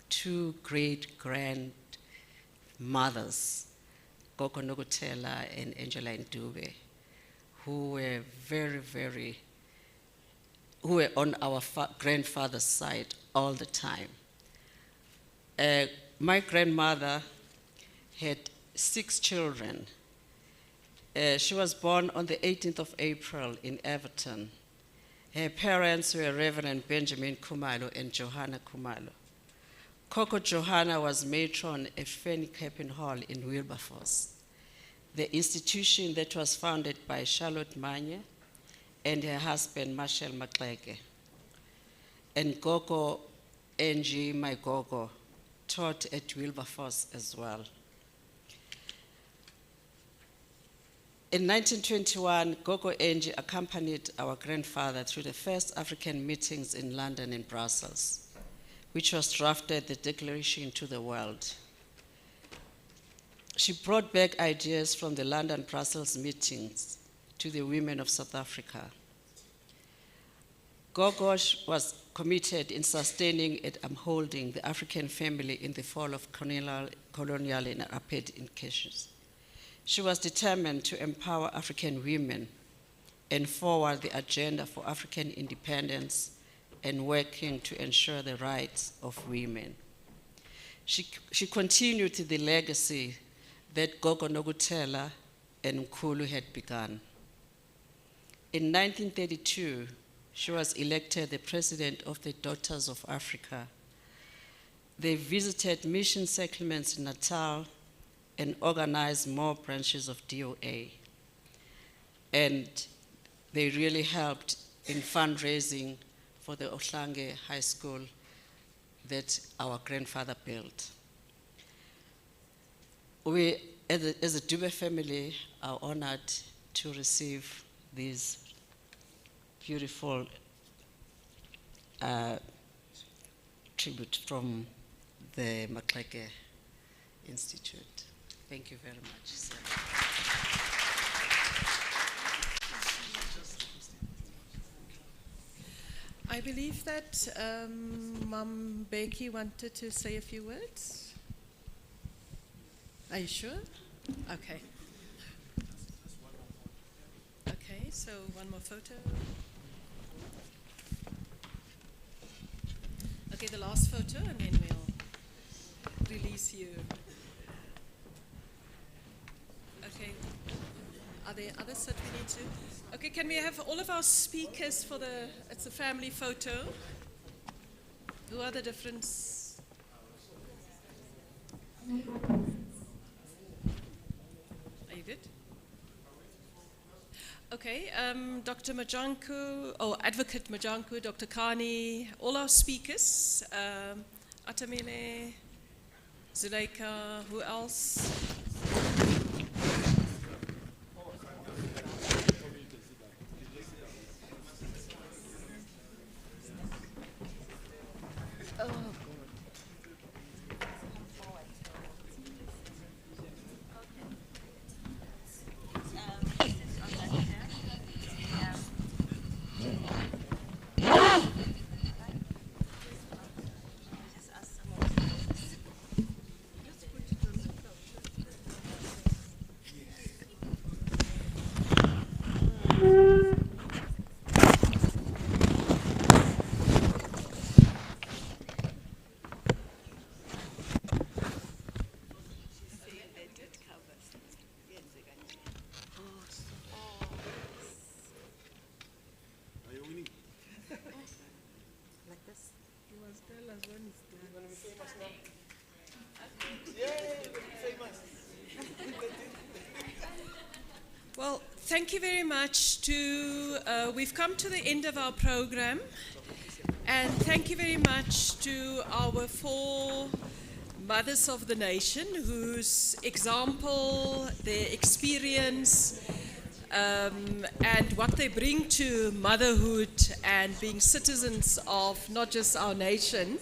two great grandmothers, Gogo Nokutela and Angeline Dube, who were who were on our grandfather's side all the time. My grandmother had 6 children. She was born on the 18th of April in Everton. Her parents were Reverend Benjamin Khumalo and Johanna Khumalo. Coco Johanna was matron at Fanny-Capen Hall in Wilberforce, the institution that was founded by Charlotte Manye and her husband, Marshall Maxeke. And Gogo Angie, my Gogo, taught at Wilberforce as well. In 1921, Gogo Angie accompanied our grandfather through the first African meetings in London and Brussels, which was drafted the Declaration to the World. She brought back ideas from the London-Brussels meetings to the women of South Africa. Gogo was committed in sustaining and upholding the African family in the fall of colonial and apartheid incursions. She was determined to empower African women and forward the agenda for African independence, and working to ensure the rights of women. She continued the legacy that Gogo Nogutela and Nkulu had begun. In 1932, she was elected the president of the Daughters of Africa. They visited mission settlements in Natal and organized more branches of DOA. And they really helped in fundraising for the Ohlange High School that our grandfather built. We, as a Dube family, are honored to receive these beautiful tribute from the Maxeke Institute. Thank you very much, sir. I believe that Mum Becky wanted to say a few words. Are you sure? Okay. Okay, so one more photo. Okay, the last photo, and then we'll release you. Okay. Are there others that we need to? Okay, can we have all of our speakers for it's a family photo. Who are the different? Are you good? Okay, Dr. Majanku, Advocate Majanku, Dr. Kani, all our speakers, Atamile, Zuleika, who else? Well, thank you very much. We've come to the end of our program, and thank you very much to our 4 mothers of the nation whose example, their experience, and what they bring to motherhood and being citizens of not just our nation.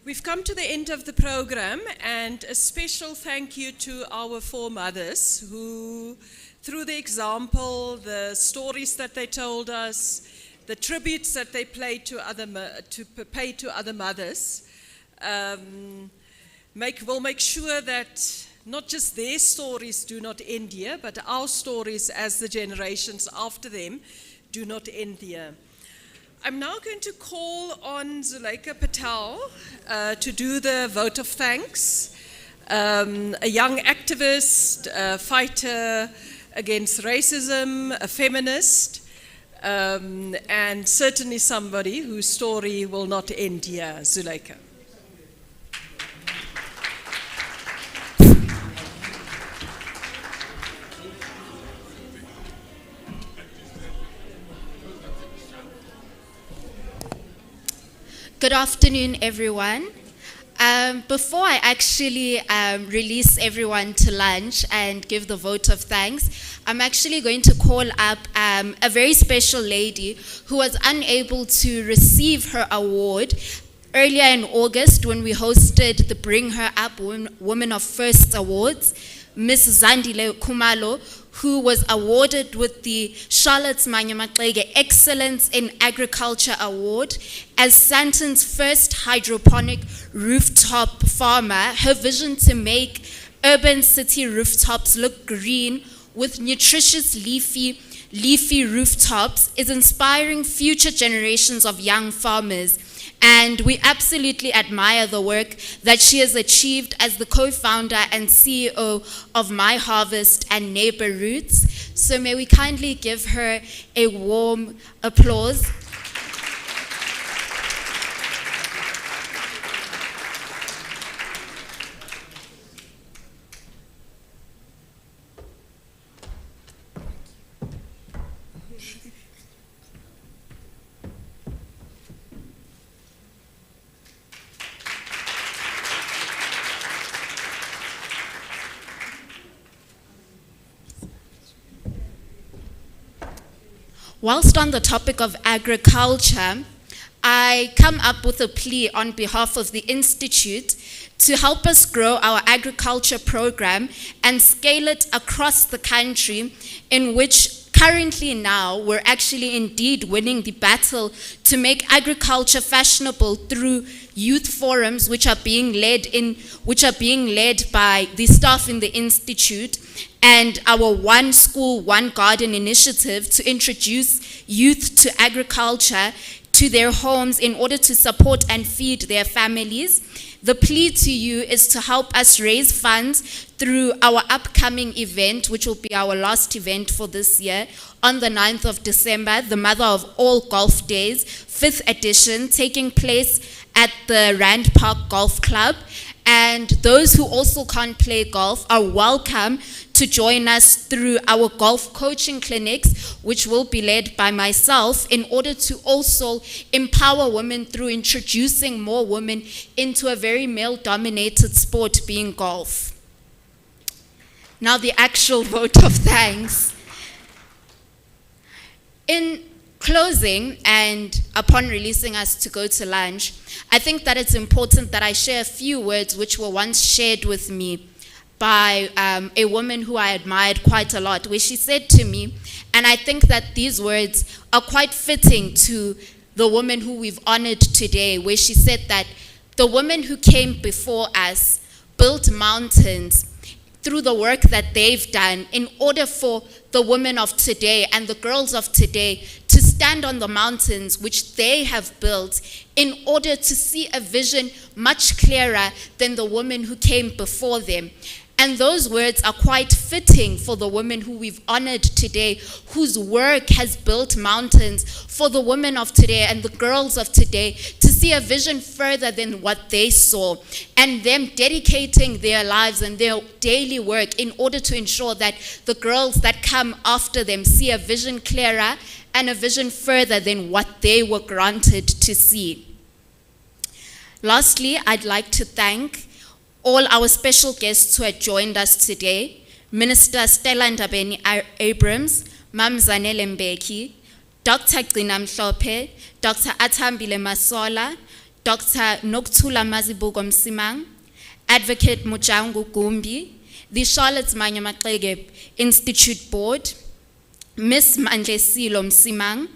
We've come to the end of the program, and a special thank you to our 4 mothers who, through the example, the stories that they told us, the tributes that they pay to other mothers, will make sure that not just their stories do not end here, but our stories as the generations after them do not end here. I'm now going to call on Zuleika Patel to do the vote of thanks. A young activist, a fighter against racism, a feminist, and certainly somebody whose story will not end here. Zuleika. Good afternoon, everyone. Before I actually release everyone to lunch and give the vote of thanks, I'm actually going to call up a very special lady who was unable to receive her award Earlier in August, when we hosted the Bring Her Up Women of First Awards, Ms. Zandile Khumalo, who was awarded with the Charlotte's Mannya-Maxeke Excellence in Agriculture Award as Sandton's first hydroponic rooftop farmer. Her vision to make urban city rooftops look green with nutritious leafy rooftops is inspiring future generations of young farmers. And we absolutely admire the work that she has achieved as the co-founder and CEO of My Harvest and Neighbor Roots. So may we kindly give her a warm applause. Whilst on the topic of agriculture, I come up with a plea on behalf of the Institute to help us grow our agriculture program and scale it across the country, in which currently now we're actually indeed winning the battle to make agriculture fashionable through youth forums which are being led by the staff in the Institute, and our One School, One Garden initiative to introduce youth to agriculture to their homes in order to support and feed their families. The plea to you is to help us raise funds through our upcoming event, which will be our last event for this year, on the 9th of December, the Mother of All Golf Days, 5th edition, taking place at the Rand Park Golf Club. And those who also can't play golf are welcome to join us through our golf coaching clinics, which will be led by myself, in order to also empower women through introducing more women into a very male-dominated sport, being golf. Now the actual vote of thanks. In closing, and upon releasing us to go to lunch, I think that it's important that I share a few words which were once shared with me by a woman who I admired quite a lot, where she said to me, and I think that these words are quite fitting to the woman who we've honored today, where she said that the women who came before us built mountains through the work that they've done in order for the women of today and the girls of today to stand on the mountains which they have built in order to see a vision much clearer than the women who came before them. And those words are quite fitting for the women who we've honored today, whose work has built mountains for the women of today and the girls of today to see a vision further than what they saw, and them dedicating their lives and their daily work in order to ensure that the girls that come after them see a vision clearer and a vision further than what they were granted to see. Lastly, I'd like to thank all our special guests who had joined us today: Minister Stella Ndabeni-Abrams, Mam Zanele Mbeki, Dr. Gcina Mhlophe, Dr. Atambile Masola, Dr. Nokuthula Mazibuko Msimang, Advocate Mujangu Gumbi, the Charlotte's Mannya-Maxeke Institute Board, Ms. Mandlesilo Msimang,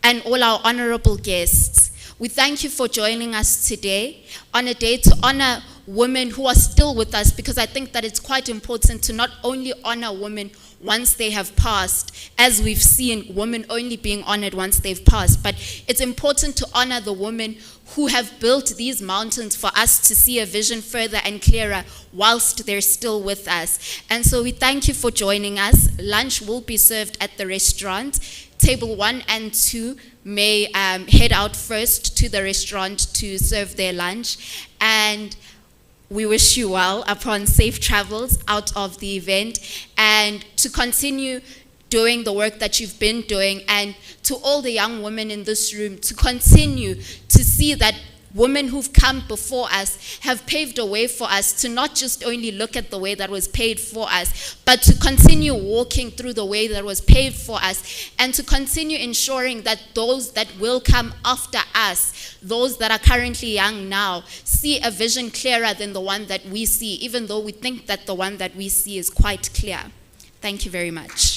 and all our honorable guests. We thank you for joining us today on a day to honor women who are still with us, because I think that it's quite important to not only honor women once they have passed, as we've seen women only being honored once they've passed, but it's important to honor the women who have built these mountains for us to see a vision further and clearer whilst they're still with us. And so we thank you for joining us. Lunch will be served at the restaurant. Table 1 and 2 may head out first to the restaurant to serve their lunch. And we wish you well upon safe travels out of the event, and to continue doing the work that you've been doing, and to all the young women in this room, to continue to see that women who've come before us have paved a way for us to not just only look at the way that was paved for us, but to continue walking through the way that was paved for us, and to continue ensuring that those that will come after us, those that are currently young now, see a vision clearer than the one that we see, even though we think that the one that we see is quite clear. Thank you very much.